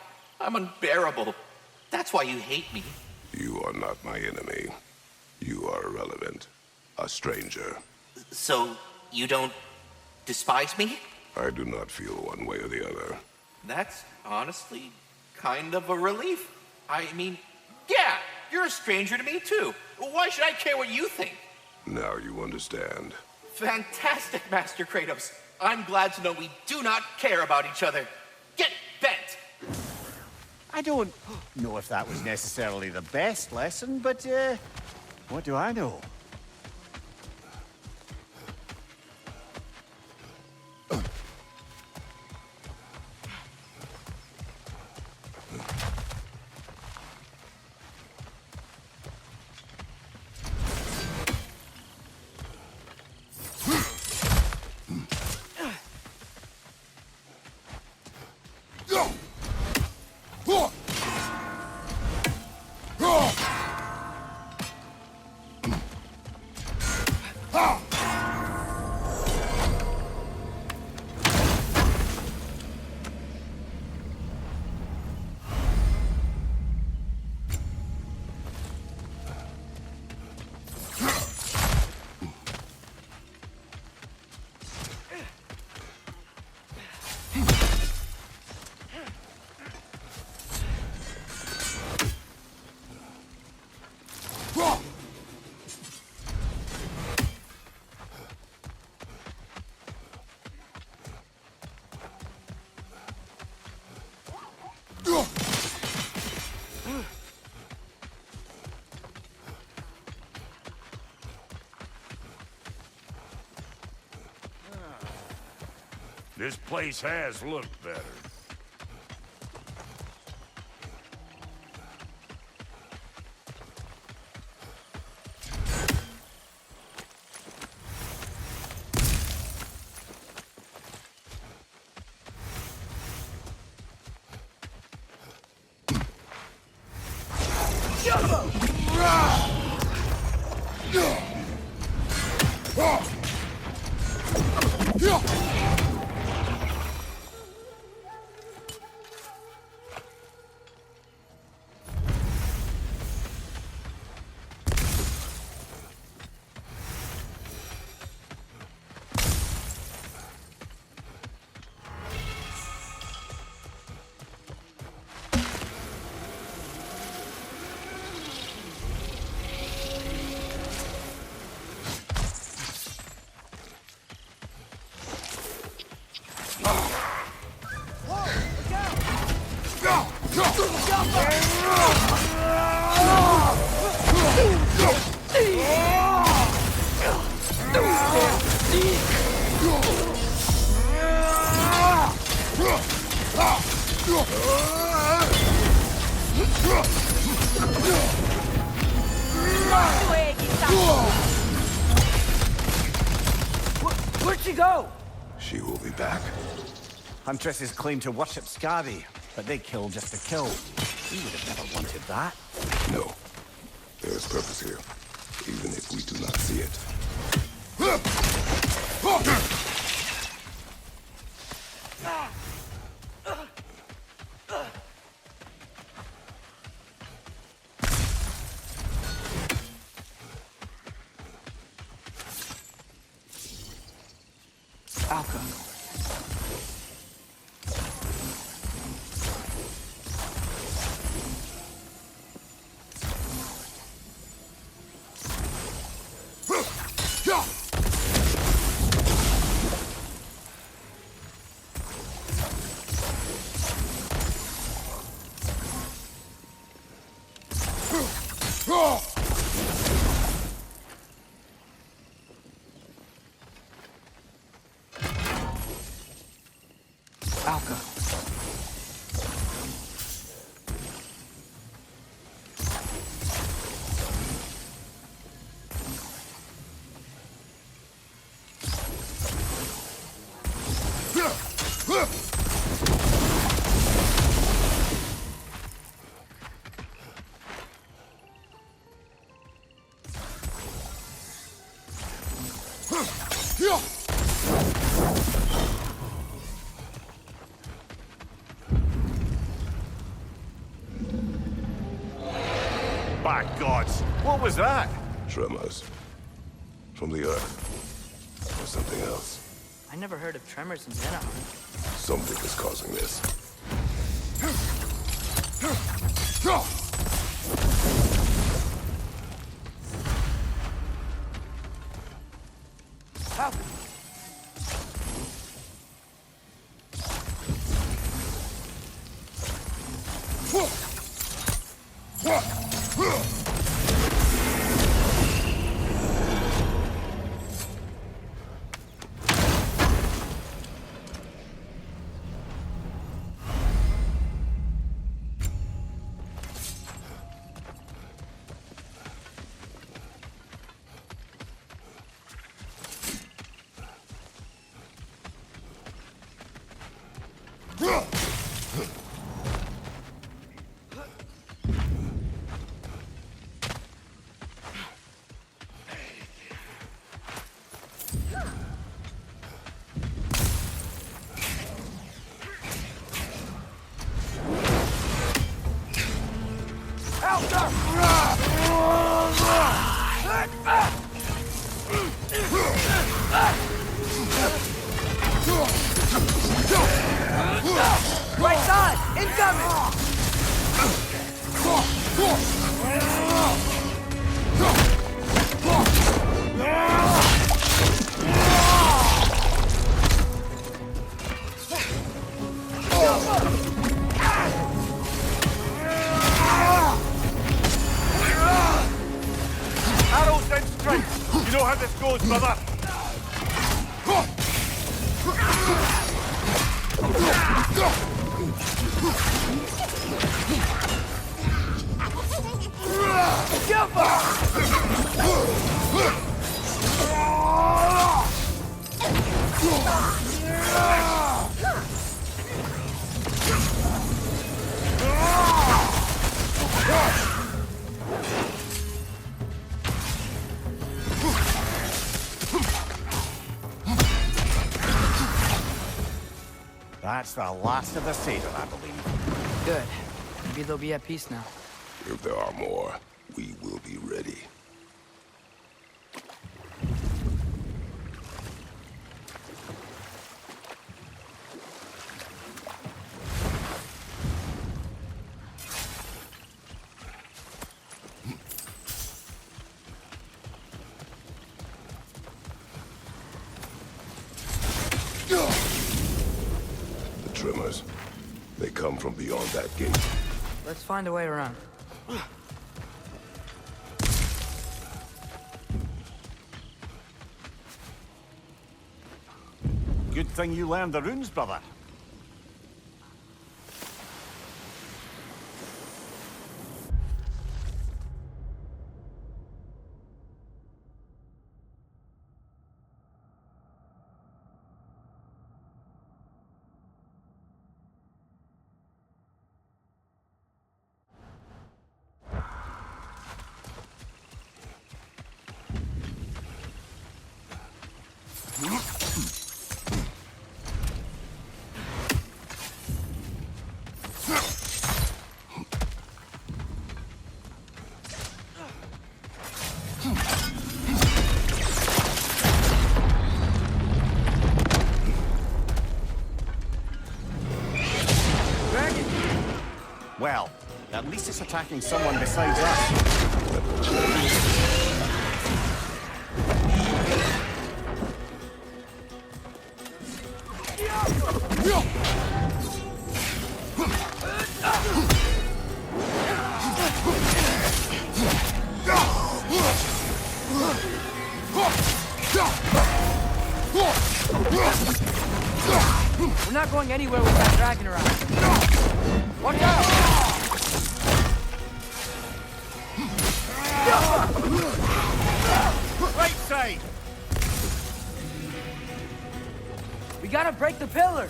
I'm unbearable. That's why you hate me. You are not my enemy. You are irrelevant. A stranger. So, you don't despise me? I do not feel one way or the other. That's honestly kind of a relief. I mean, yeah, you're a stranger to me too. Why should I care what you think? Now you understand. Fantastic, Master Kratos. I'm glad to know we do not care about each other. Get bent! I don't know if that was necessarily the best lesson, but, what do I know? This place has looked better. Where'd she go? She will be back. Huntresses claim to worship Scabby, but they kill just to kill. We would have never wanted that. No. There is purpose here, even if we do not see it. Alka. By gods, what was that? Tremors. From the earth. Or something else. I never heard of tremors in Anaheim. Something is causing this. Alka. Arrows and strikes. You know how this goes, brother. That's the last of the satyr, I believe. Good. Maybe they'll be at peace now. If there are more, we will be ready. The tremors, they come from beyond that gate. Let's find a way around. Good thing you learned the runes, brother. Well, at least it's attacking someone besides us. We're not going anywhere with that dragon around. Watch out! Right side! We gotta break the pillar!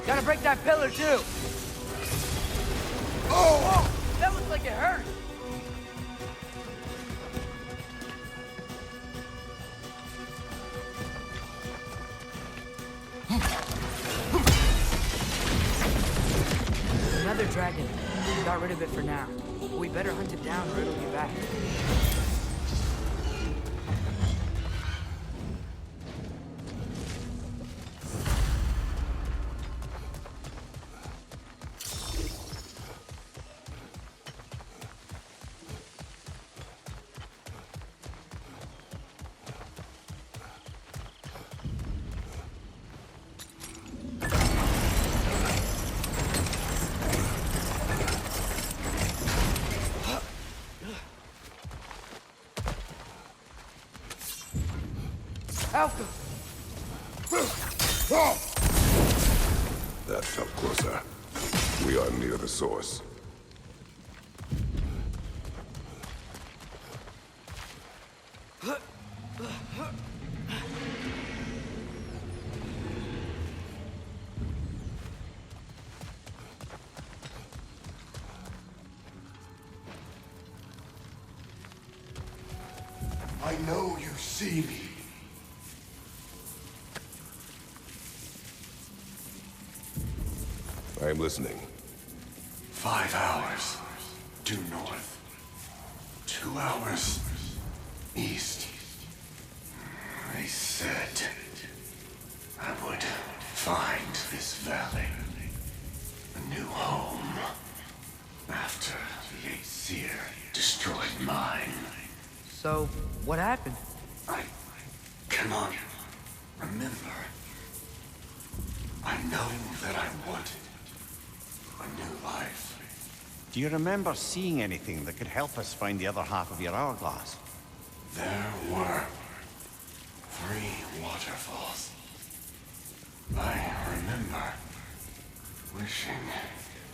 Gotta break that pillar, too! Oh! That looks like it hurt! Another dragon. We got rid of it for now. We better hunt it down or it'll be back. Alpha! That felt closer. We are near the source. I know you see me. I am listening. 5 hours due north. 2 hours east. They said I would find this valley a new home after the Aesir destroyed mine. So, what happened? I cannot remember. I know that I wanted a new life. Do you remember seeing anything that could help us find the other half of your hourglass? There were 3 waterfalls. I remember wishing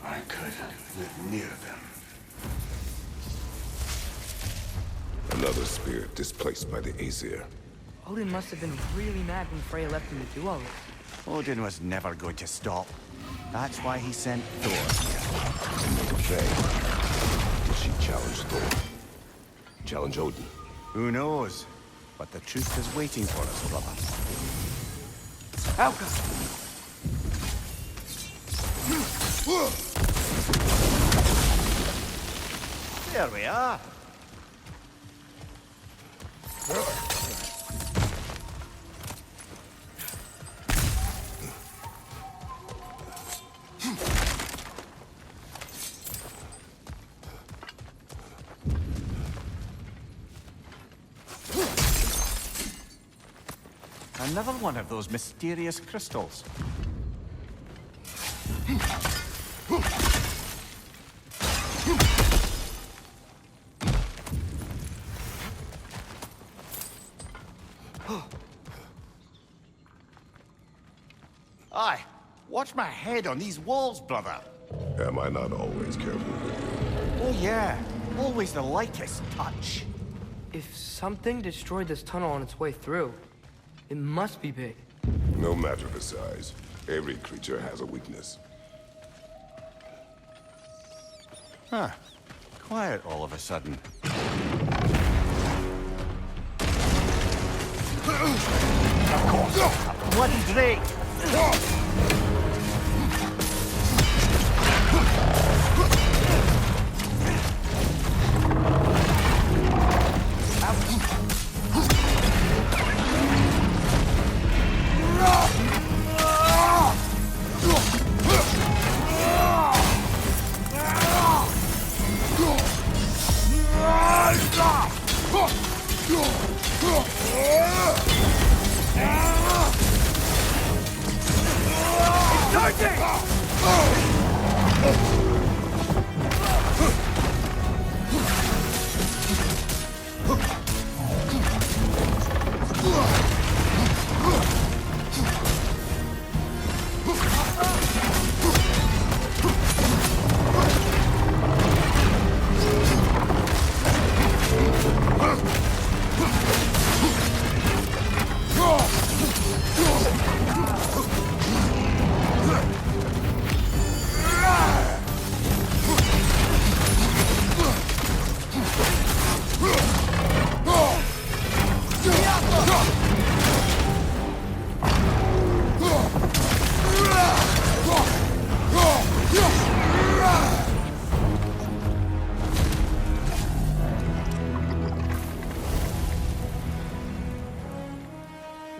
I could live near them. Another spirit displaced by the Aesir. Odin must have been really mad when Freya left him to do all this. Odin was never going to stop. That's why he sent Thor here. Did she challenge Thor? Challenge Odin? Who knows? But the truth is waiting for us, brother. Alka! There we are. Another one of those mysterious crystals. Aye, watch my head on these walls, brother. Am I not always careful? Oh yeah, always the lightest touch. If something destroyed this tunnel on its way through, it must be big. No matter the size, every creature has a weakness. Huh. Quiet all of a sudden. Of course, a bloody drake!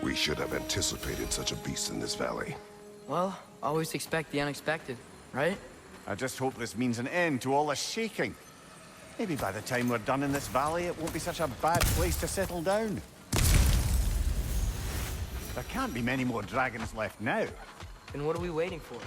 We should have anticipated such a beast in this valley. Well, always expect the unexpected, right? I just hope this means an end to all this shaking. Maybe by the time we're done in this valley, it won't be such a bad place to settle down. There can't be many more dragons left now. Then what are we waiting for?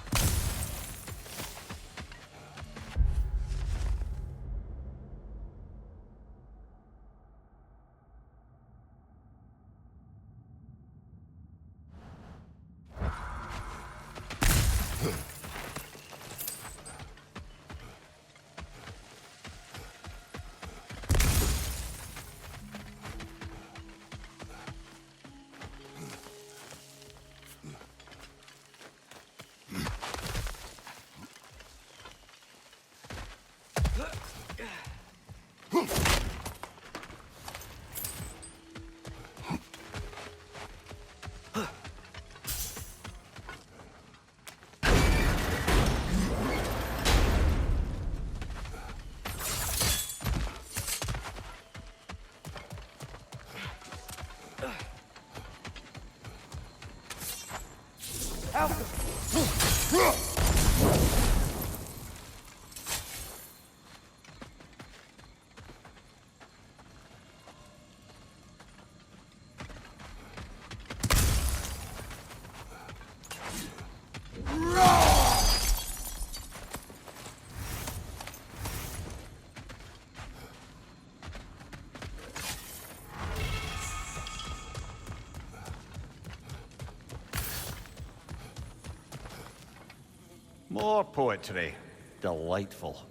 More poetry. Delightful.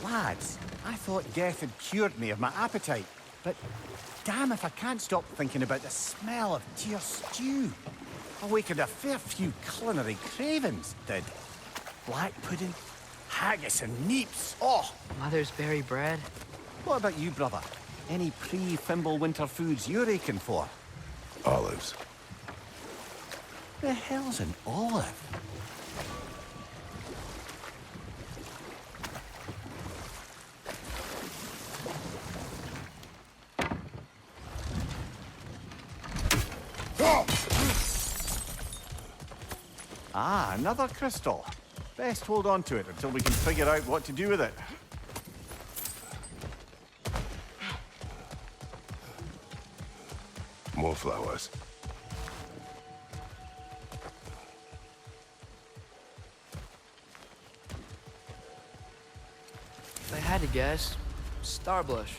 Lads, I thought death had cured me of my appetite, but damn if I can't stop thinking about the smell of Tyr stew. Awakened a fair few culinary cravings, did. Black pudding, haggis and neeps, oh! Mother's berry bread. What about you, brother? Any pre-Fimble winter foods you're aching for? Olives. The hell's an olive? Ah, another crystal. Best hold on to it until we can figure out what to do with it. More flowers. If I had to guess, Starblush.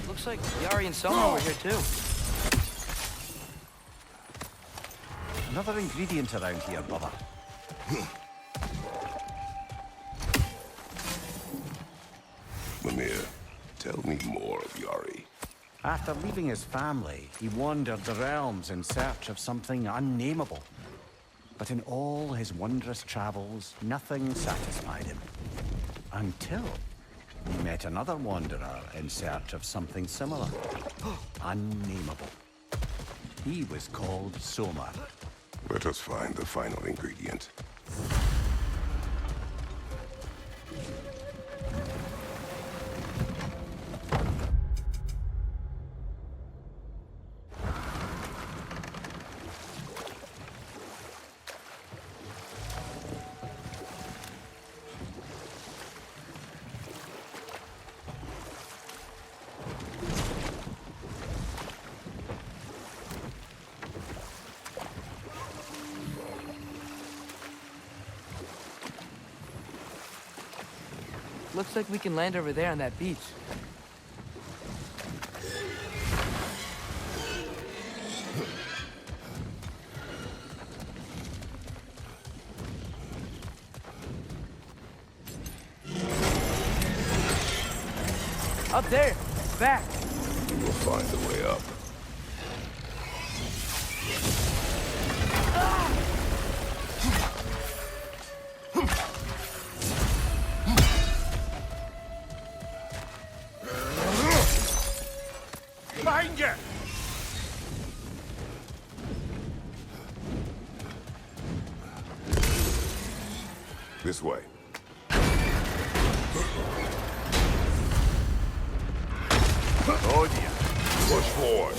Looks like Yari and Soma were here too. Another ingredient around here, brother. Mimir, tell me more of Yari. After leaving his family, he wandered the realms in search of something unnameable. But in all his wondrous travels, nothing satisfied him. Until he met another wanderer in search of something similar. Unnameable. He was called Soma. Let us find the final ingredient. Looks like we can land over there on that beach. Up there! Back! We'll find the way up. Behind you! This way. Oh dear. Push forward.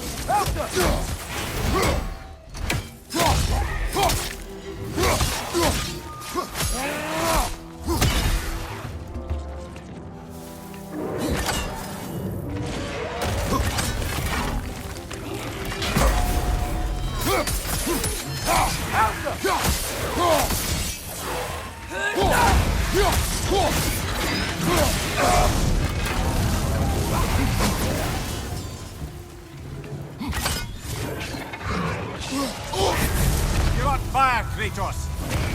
You're on fire, Kratos.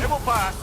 It will pass.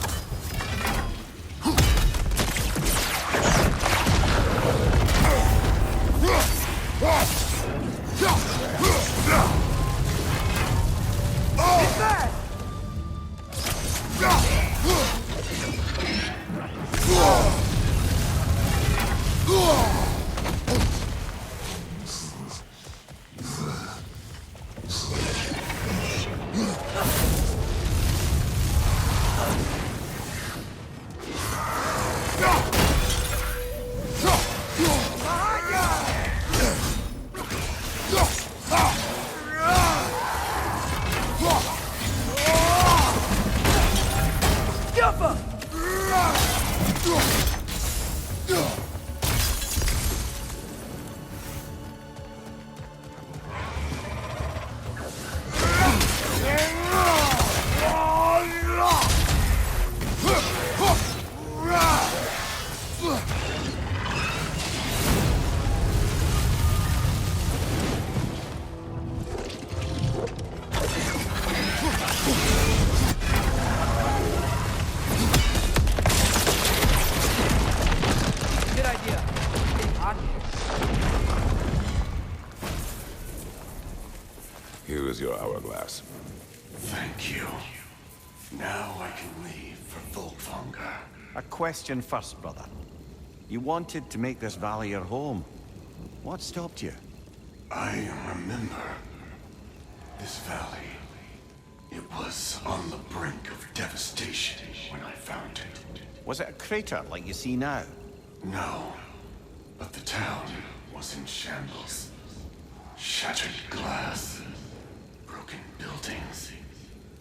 Good idea. It's getting hot here. Here is your hourglass. Thank you. Now I can leave for Volkvanger. A question first, brother. You wanted to make this valley your home. What stopped you? I remember this valley. It was on the brink of devastation when I found found. Was it a crater like you see now? No, but the town was in shambles. Shattered glass, broken buildings.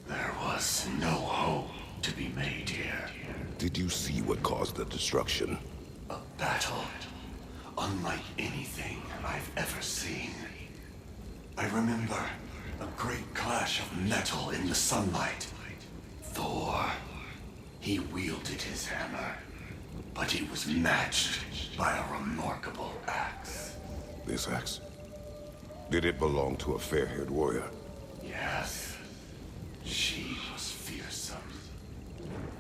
There was no hope to be made here. Did you see what caused the destruction? A battle unlike anything I've ever seen. I remember a great clash of metal in the sunlight. Thor, he wielded his hammer, but he was matched by a remarkable axe. This axe? Did it belong to a fair-haired warrior? Yes, she was fearsome.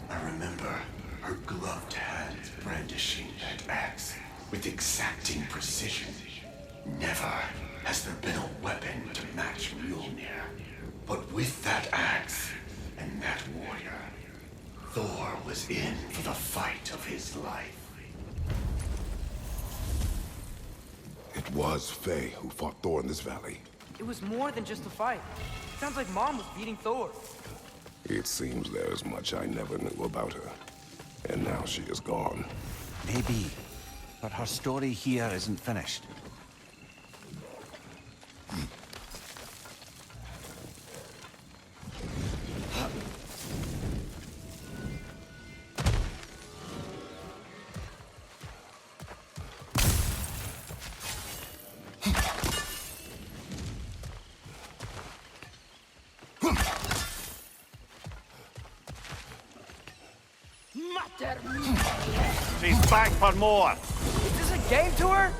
I remember her gloved hands brandishing that axe with exacting precision. Never has there been a weapon to match Mjolnir. But with that axe and that warrior, Thor was in for the fight of his life. It was Faye who fought Thor in this valley. It was more than just a fight. Sounds like Mom was beating Thor. It seems there is much I never knew about her. And now she is gone. Maybe. But her story here isn't finished. She's back for more. Is this a game tour?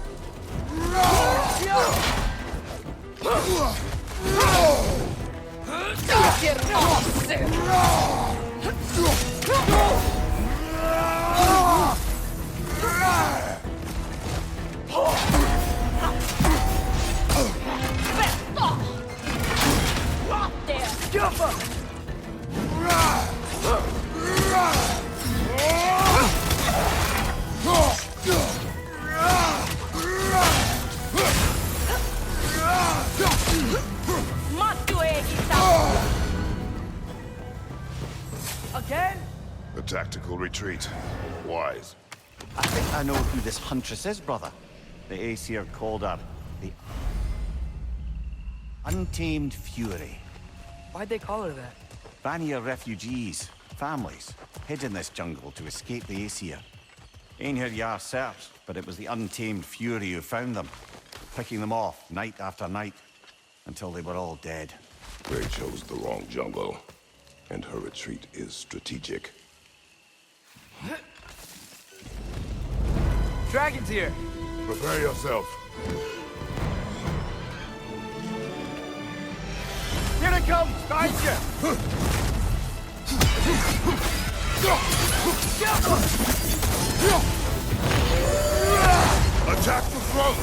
Again? A tactical retreat. Wise. I think I know who this huntress is, brother. The Aesir called her the Untamed Fury. Why'd they call her that? Vanir refugees, families, hid in this jungle to escape the Aesir. Einhir Jarl searched, but it was the Untamed Fury who found them, picking them off night after night, until they were all dead. They chose the wrong jungle, and her retreat is strategic. Dragon's here. Prepare yourself. Here it comes, behind you! Attack the throat!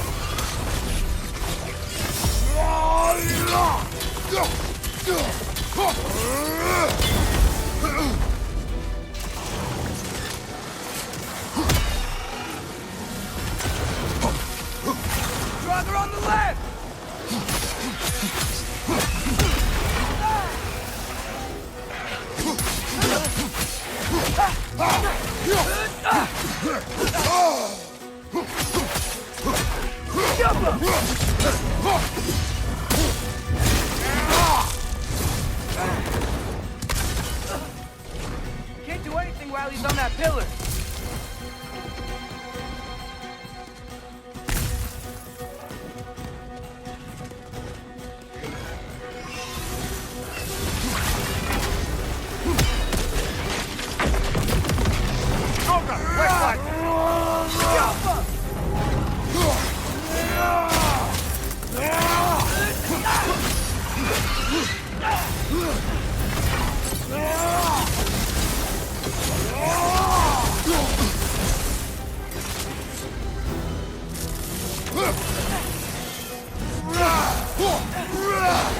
Dragon on the left! Can't do anything while he's on that pillar.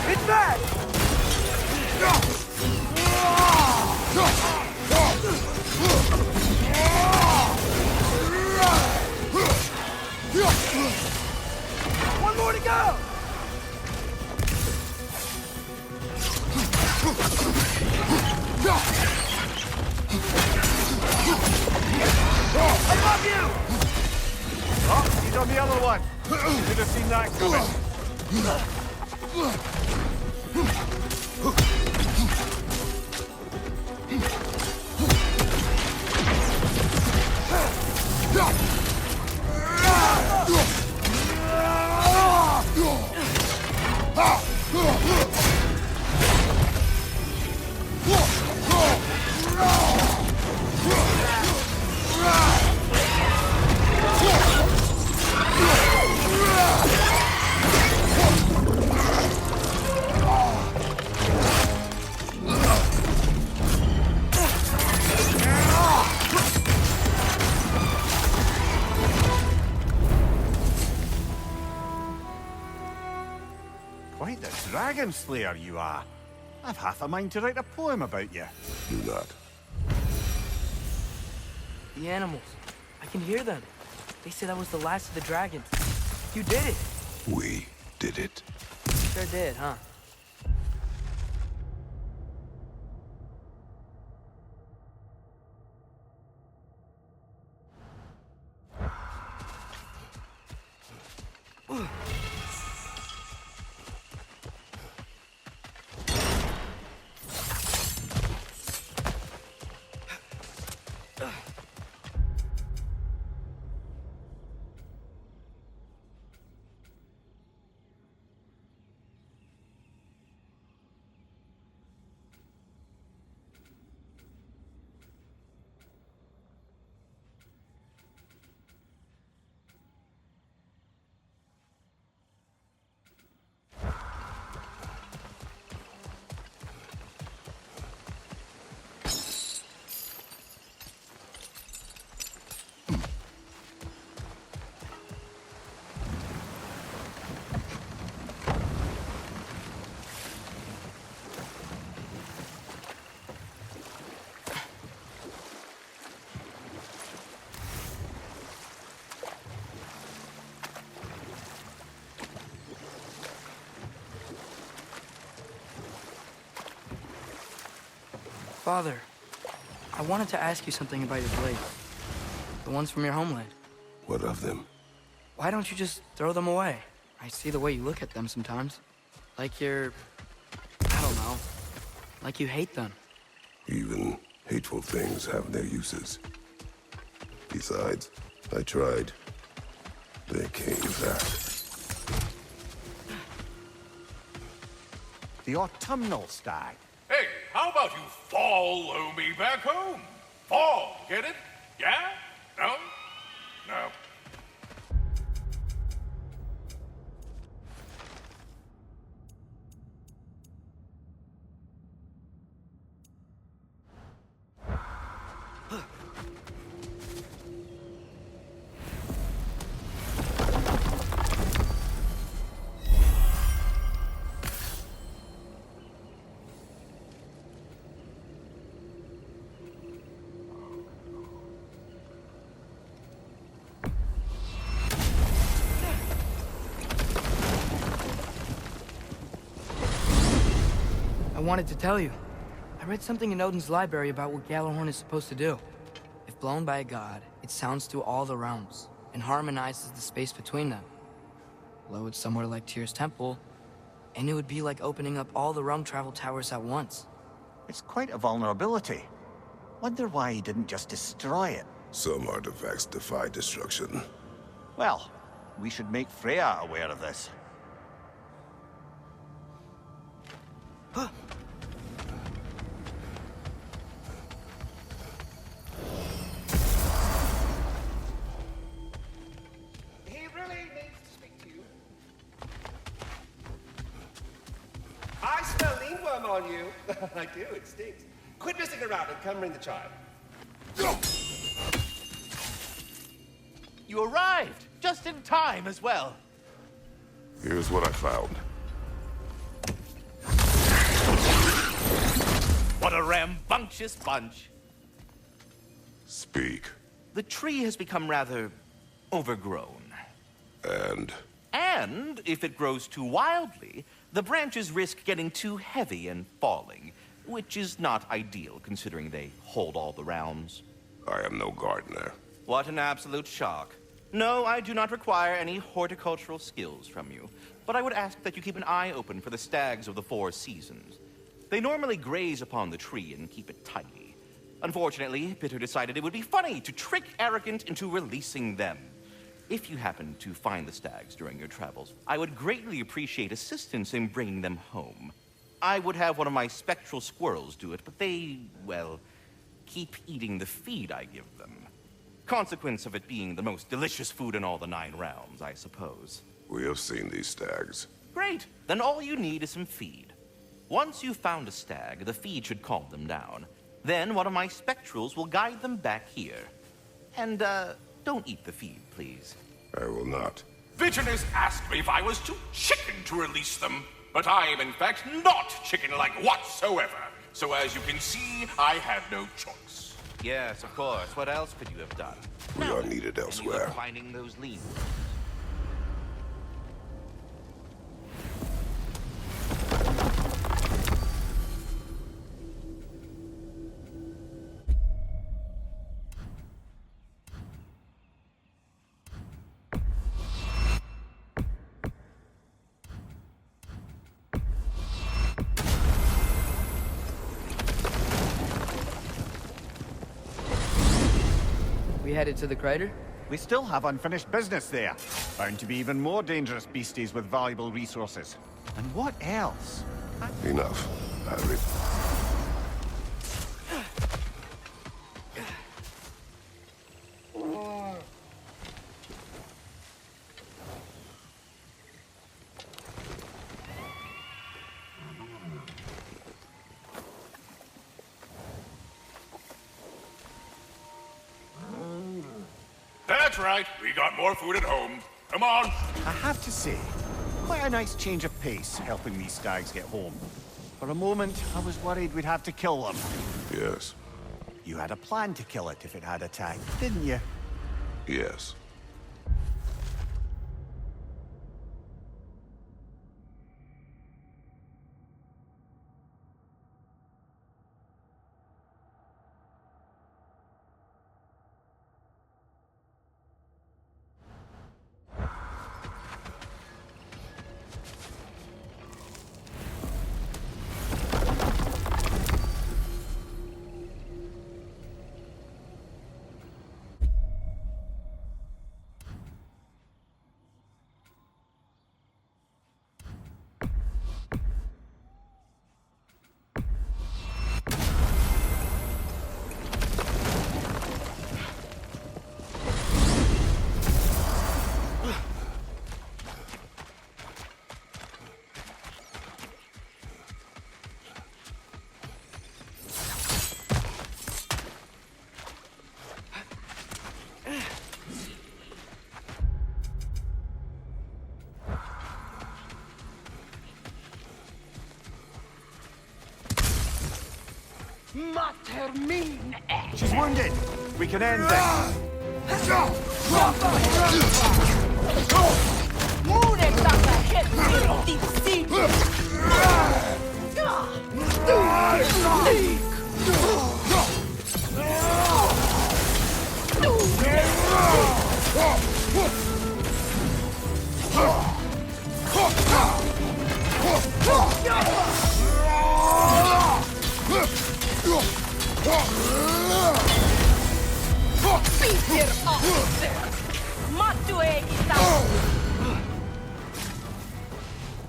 It's back! One more to go! Oh, he's on the other one. Should have seen that coming. Quite the dragon slayer you are. I've half a mind to write a poem about you. Do not. The animals. I can hear them. They said I was the last of the dragons. You did it. We did it. Sure did, huh? Father, I wanted to ask you something about your blades. The ones from your homeland. What of them? Why don't you just throw them away? I see the way you look at them sometimes. Like you're... I don't know. Like you hate them. Even hateful things have their uses. Besides, I tried. There came that. The autumnal stag. Hey, how about you follow me back home? Fall, get it? Yeah? No? No. I wanted to tell you. I read something in Odin's library about what Gjallarhorn is supposed to do. If blown by a god, it sounds through all the realms and harmonizes the space between them. Blow it somewhere like Tyr's temple, and it would be like opening up all the realm travel towers at once. It's quite a vulnerability. Wonder why he didn't just destroy it. Some artifacts defy destruction. Well, we should make Freya aware of this. He really needs to speak to you. I smell leanworm on you. I do, it stinks. Quit messing around and come bring the child. You arrived, just in time as well. Here's what I found. What a rambunctious bunch. Speak. The tree has become rather overgrown. And if it grows too wildly, the branches risk getting too heavy and falling, which is not ideal considering they hold all the realms. I am no gardener. What an absolute shock. No, I do not require any horticultural skills from you, but I would ask that you keep an eye open for the stags of the Four Seasons. They normally graze upon the tree and keep it tidy. Unfortunately, Bitter decided it would be funny to trick Arrogant into releasing them. If you happen to find the stags during your travels, I would greatly appreciate assistance in bringing them home. I would have one of my spectral squirrels do it, but they, well, keep eating the feed I give them. Consequence of it being the most delicious food in all the 9 realms, I suppose. We have seen these stags. Great. Then all you need is some feed. Once you've found a stag, the feed should calm them down. Then one of my spectrals will guide them back here. And, don't eat the feed, please. I will not. Bitterness asked me if I was too chicken to release them, but I am in fact not chicken-like whatsoever. So as you can see, I had no choice. Yes, of course. What else could you have done? We are needed And you were elsewhere. finding those leaves. We headed to the crater? We still have unfinished business there. Bound to be even more dangerous beasties with valuable resources. And what else? Enough. Hurry. That's right. We got more food at home. Come on. I have to say, quite a nice change of pace helping these stags get home. For a moment, I was worried we'd have to kill them. Yes. You had a plan to kill it if it had attacked, didn't you? Yes. She's wounded. We can end this.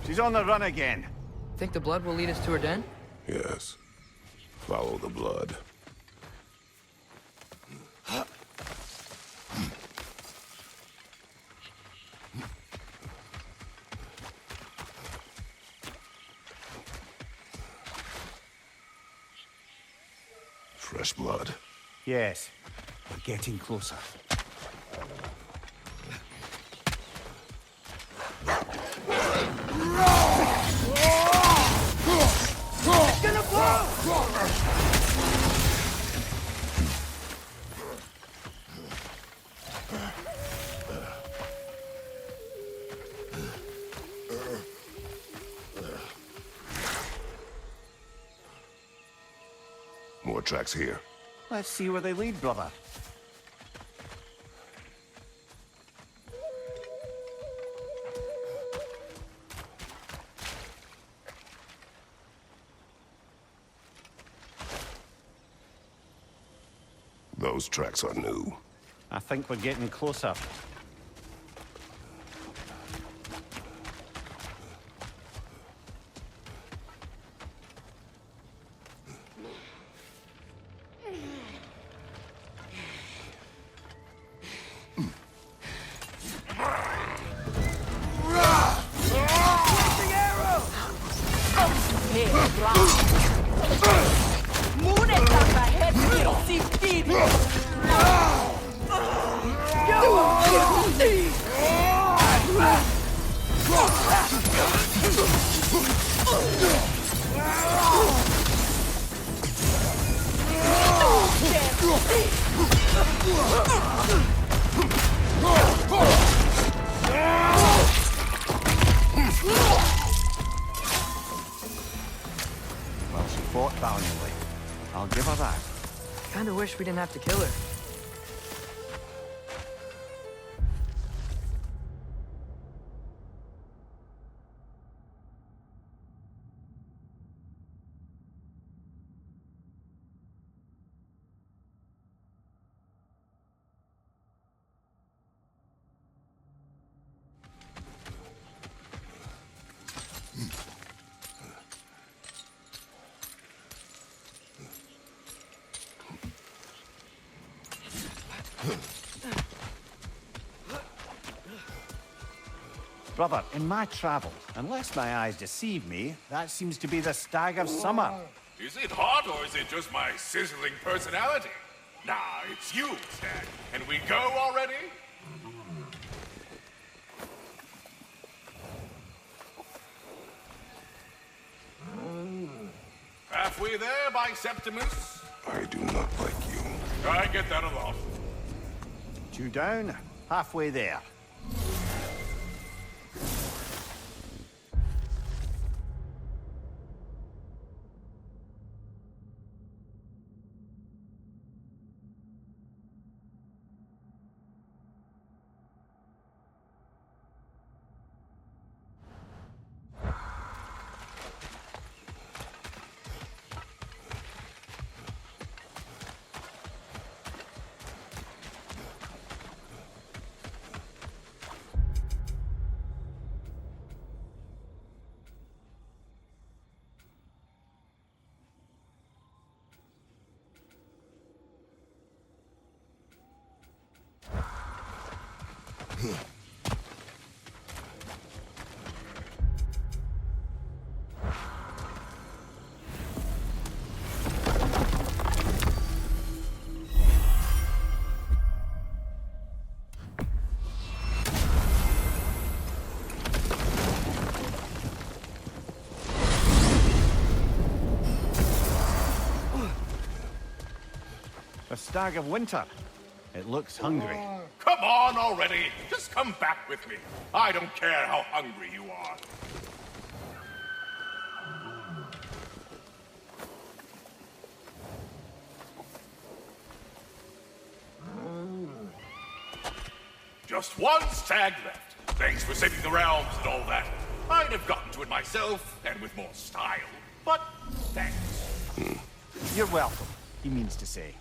She's on the run again. Think the blood will lead us to her den? Yes. Follow the blood. Fresh blood. Yes, we're getting closer. It's gonna blow! More tracks here. Let's see where they lead, brother. Those tracks are new. I think we're getting closer. Well, she fought valiantly. I'll give her that. Kinda wish we didn't have to kill her. Brother, in my travels, unless my eyes deceive me, that seems to be the stag of summer. Is it hot or is it just my sizzling personality? Nah, it's you, Stag. Can we go already? Halfway there by Septimus? I do not like you. I get that a lot. 2 down, halfway there. The stag of winter. It looks hungry. Come on already! Just come back with me. I don't care how hungry you are. Just one stag left. Thanks for saving the realms and all that. I'd have gotten to it myself, and with more style. But thanks. You're welcome, he means to say.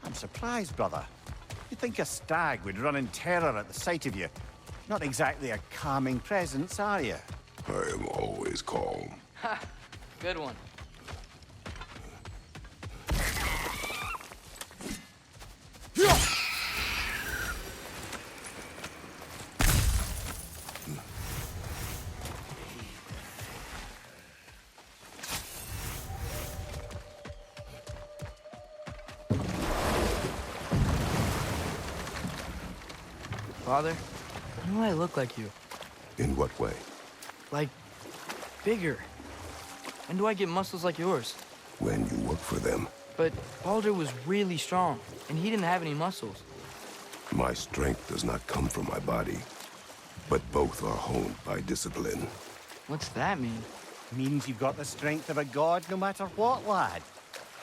I'm surprised, brother. You'd think a stag would run in terror at the sight of you. Not exactly a calming presence, are you? I am always calm. Ha! Good one. Father, I know I look like you. In what way? Like, bigger. When do I get muscles like yours? When you work for them. But Baldur was really strong, and he didn't have any muscles. My strength does not come from my body, but both are honed by discipline. What's that mean? Means you've got the strength of a god no matter what, lad.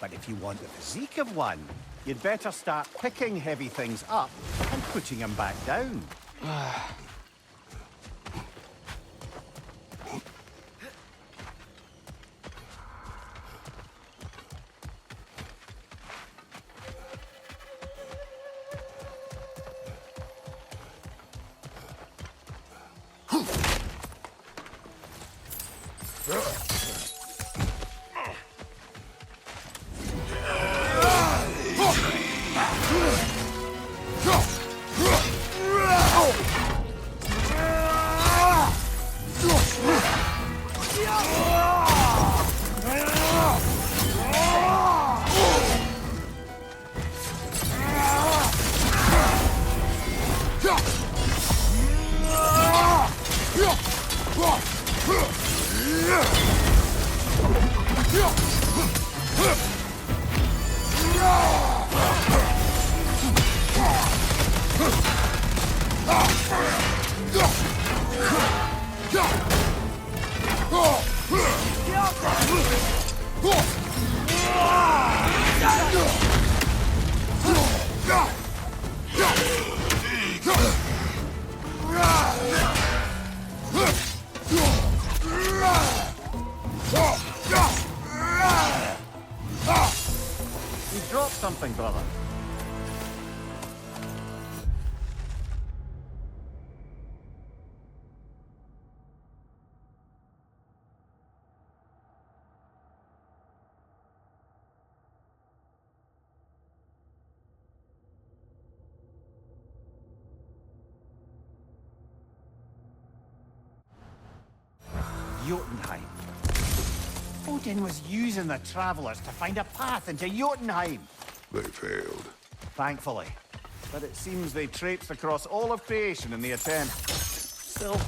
But if you want the physique of one, you'd better start picking heavy things up and putting them back down. You dropped something, brother. Jotunheim. Odin was using the travelers to find a path into Jotunheim. They failed. Thankfully. But it seems they traipsed across all of creation in the attempt. Still,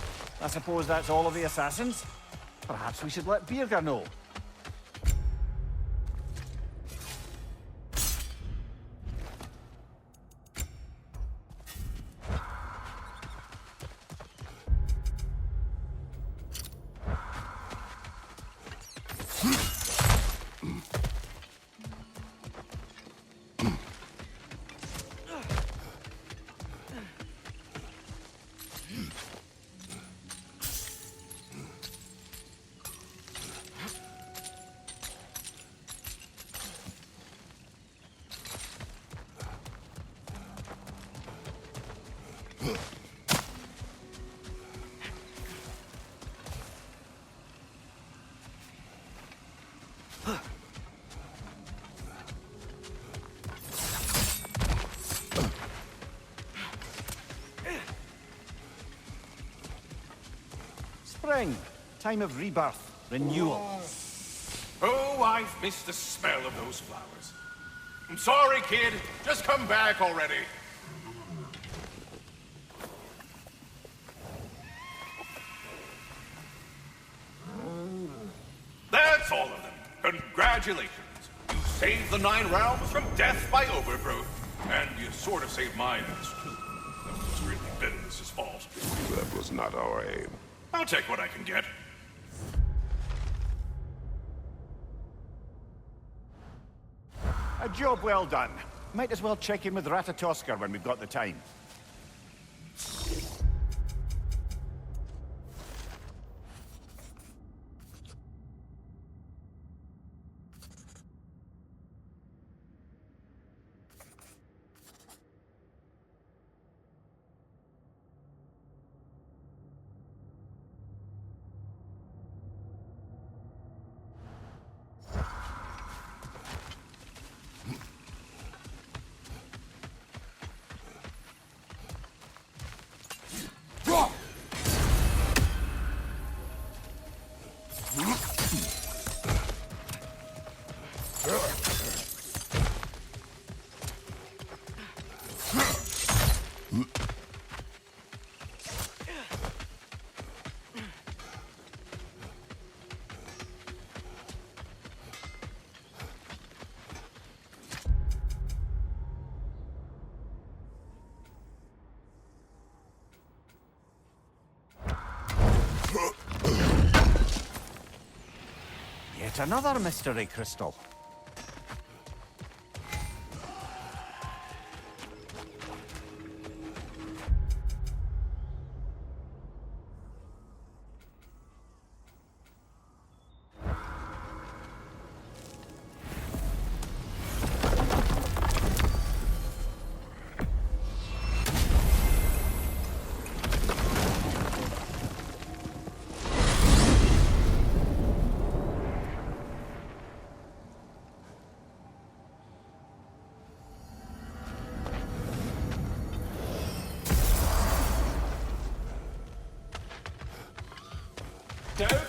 I suppose that's all of the assassins. Perhaps we should let Birgir know. Spring. Time of rebirth. Renewal. Oh, I've missed the smell of those flowers. I'm sorry, kid. Just come back already. That's all of them. Congratulations. You saved the 9 realms from death by overgrowth. And you sort of saved mine, that's true. That was really Bitterness's fault. That was not our aim. I'll take what I can get. A job well done. Might as well check in with Ratatoskr when we've got the time. Yet another mystery crystal.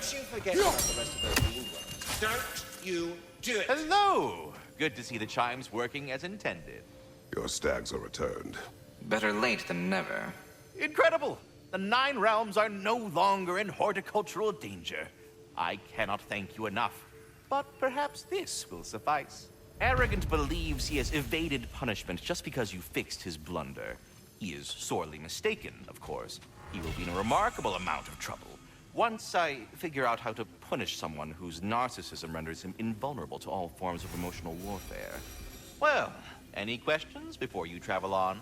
Don't you forget about the rest of those mean words. Don't you do it. Hello! Good to see the chimes working as intended. Your stags are returned. Better late than never. Incredible! The 9 realms are no longer in horticultural danger. I cannot thank you enough, but perhaps this will suffice. Arrogant believes he has evaded punishment just because you fixed his blunder. He is sorely mistaken, of course. He will be in a remarkable amount of trouble once I figure out how to punish someone whose narcissism renders him invulnerable to all forms of emotional warfare. Well, any questions before you travel on?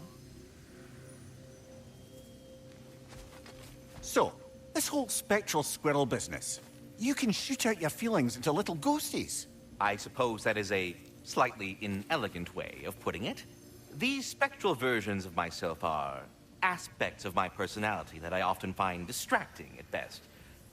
So, this whole spectral squirrel business. You can shoot out your feelings into little ghosties. I suppose that is a slightly inelegant way of putting it. These spectral versions of myself are aspects of my personality that I often find distracting at best.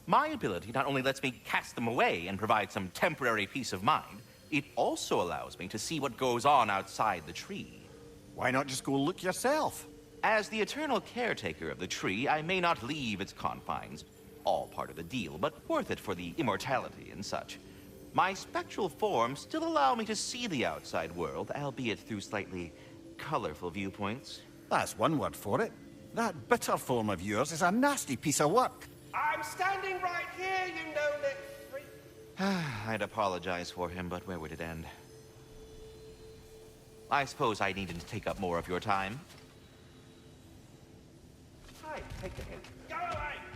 My ability not only lets me cast them away and provide some temporary peace of mind, it also allows me to see what goes on outside the tree. Why not just go look yourself? As the eternal caretaker of the tree, I may not leave its confines. All part of the deal, but worth it for the immortality and such. My spectral forms still allow me to see the outside world, albeit through slightly colorful viewpoints. That's one word for it. That bitter form of yours is a nasty piece of work. I'm standing right here, you no-neck freak. I'd apologize for him, but where would it end? I suppose I needn't take up more of your time. Hi, take the hint. Go away!